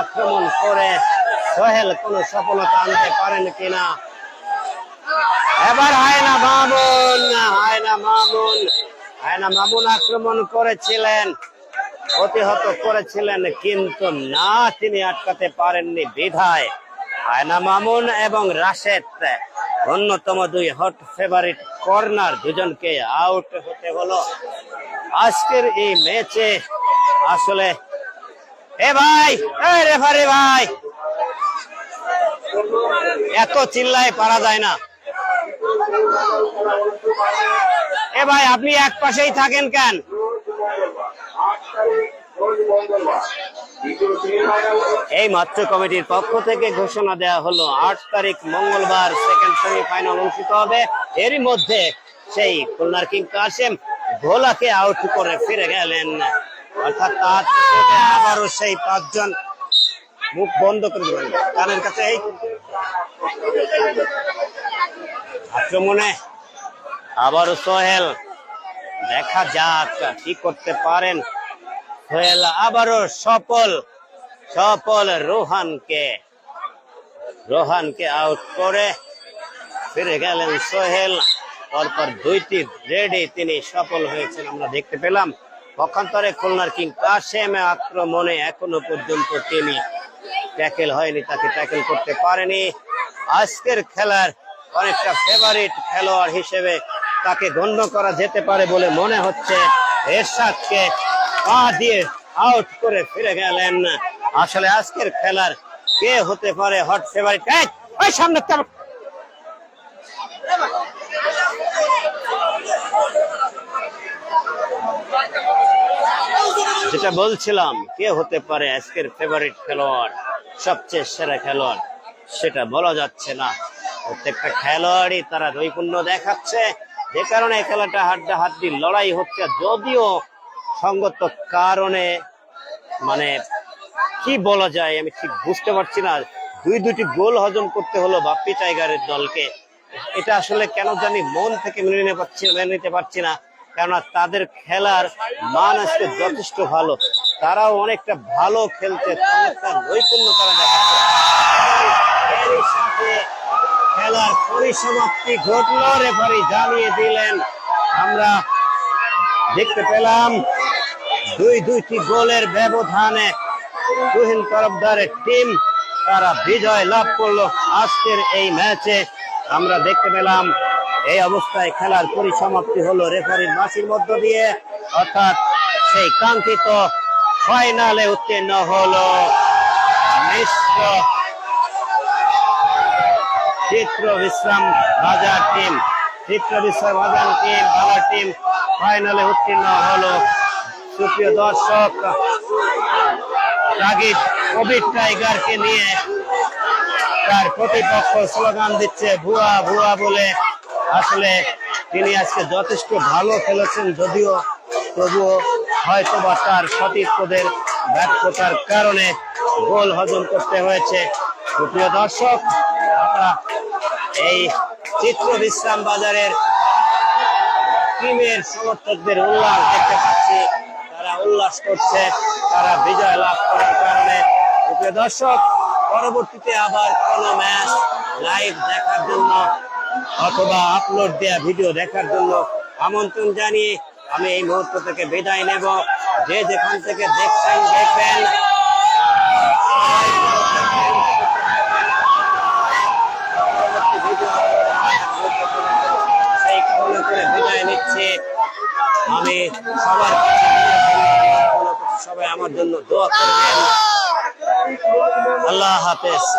আক্রমণ করে সোহেল কোন সফলতা আনতে পারেন কিনা। এবার হায়না মামুন আক্রমণ করেছিলেন, প্রতিহত করেছিলেন, কিন্তু না, তিনি আটকাতে পারেননি। বিধায় হায়না মামুন এবং রাশেদ অন্যতম 2 হট ফেভারিট কর্নার দুজনকে আউট হতে হলো আজকের এই ম্যাচে। আসলে রেফারি ভাই, এত চিল্লায় পারা যায় না। ভাই আপনি এক পাশেই থাকেন কেন? এই মাত্র কমিটির পক্ষ থেকে ঘোষণা দেওয়া হলো 8 তারিখ মঙ্গলবার সেকেন্ড সেমিফাইনাল অনুষ্ঠিত হবে। এরই মধ্যে সেই খুলনার কিং কাসেম ভোলাকে আউট করে ফিরে গেলেন। অর্থাৎ তার থেকে আবারও সেই 5 জন, মুখ বন্ধ করে দেবেন কানের কাছে। এই আক্রমণে আবারও সোহেল, দেখা যাক কি করতে পারেন সোহেল। আবারও সফল রোহানকে আউট করে ফিরে গেলেন সোহেল। পরপর 2টি রেডে তিনি সফল হয়েছেন আমরা দেখতে পেলাম। পক্ষান্তরে খুলনার কিং কাসেম আক্রমণে এখনো পর্যন্ত তিনি ট্যাকেল হয়নি, তাকে ট্যাকেল করতে পারেনি। আজকের খেলার অনেকটা ফেভারিট খেলোয়াড় হিসেবে তাকে গণ্য করা যেতে পারে বলে মনে হচ্ছে। এরশাদকে পা দিয়ে আউট করে ফিরে গেলেন। আসলে আজকের খেলার কে হতে পারে হট ফেভারিট? ওই সামনে যেটা বলছিলাম, কে হতে পারে আজকের ফেভারিট খেলোয়াড়, সবচেয়ে সেরা খেলোয়াড়, সেটা বলা যাচ্ছে না। প্রত্যেকটা খেলোয়াড়ই তারা নৈপুণ্য দেখাচ্ছে, যে কারণে খেলাটা হাড্ডাহাড্ডি লড়াই হচ্ছে। যদিও সঙ্গত কারণে মানে কি বলা যায় আমি ঠিক বুঝতে পারছি না, 2টি গোল হজম করতে হলো বাপ্পি টাইগারের দলকে। এটা আসলে কেন জানি মন থেকে মেনে নিতে পারছি না, কেননা তাদের খেলার মান আজকে যথেষ্ট ভালো, তারাও অনেকটা ভালো খেলছে, অনেকটা নৈপুণ্য তারা দেখাচ্ছে। এরই সাথে খেলার পরিসমাপ্তি ঘটলো, রেফারি জানিয়ে দিলেন। আমরা দেখতে পেলাম 2টি গোলের ব্যবধানে তুহিন তরফদারের টিম তারা বিজয় লাভ করলো আজকের এই ম্যাচে। আমরা দেখতে পেলাম এই অবস্থায় খেলার পরিসমাপ্তি হলো রেফারির বাঁশির মধ্য দিয়ে, অর্থাৎ সেই কাঙ্ক্ষিত ফাইনালে উত্তীর্ণ হলো মিশ্র চিত্র বিশ্রাম বাজার টিম। চিত্র বিশ্রাম বাজার টিম ফাইনালে উত্তীর্ণ হলো। সুপ্রিয় দর্শক, রাগিব কবির টাইগারকে নিয়ে তার প্রতিপক্ষ স্লোগান দিচ্ছে ভুয়া ভুয়া বলে। আসলে তিনি আজকে যথেষ্ট ভালো খেলেছেন, যদিও তবুও হয়তোবা তার সতীর্থদের ব্যর্থতার কারণে গোল হজম করতে হয়েছে। সুপ্রিয় দর্শক, আমরা এই চিত্র বিশ্রাম বাজারের টিমের সমর্থকদের উল্লাস দেখতে পাচ্ছি। তারা উল্লাস করছে তারা বিজয় লাভ করার কারণে। সুপ্রিয় দর্শক, পরবর্তীতে আবার কোন ম্যাচ লাইভ দেখার জন্য অথবা আপলোড দেয়া ভিডিও দেখার জন্য আমন্ত্রণ জানিয়ে আমি এই মুহূর্ত থেকে বিদায় নেব। যে যেখান থেকে দেখবেন সেই কামনা করে বিদায় নিচ্ছে আমি। সবার সবাই আমার জন্য দোয়া করবেন। আল্লাহ হাফেজ।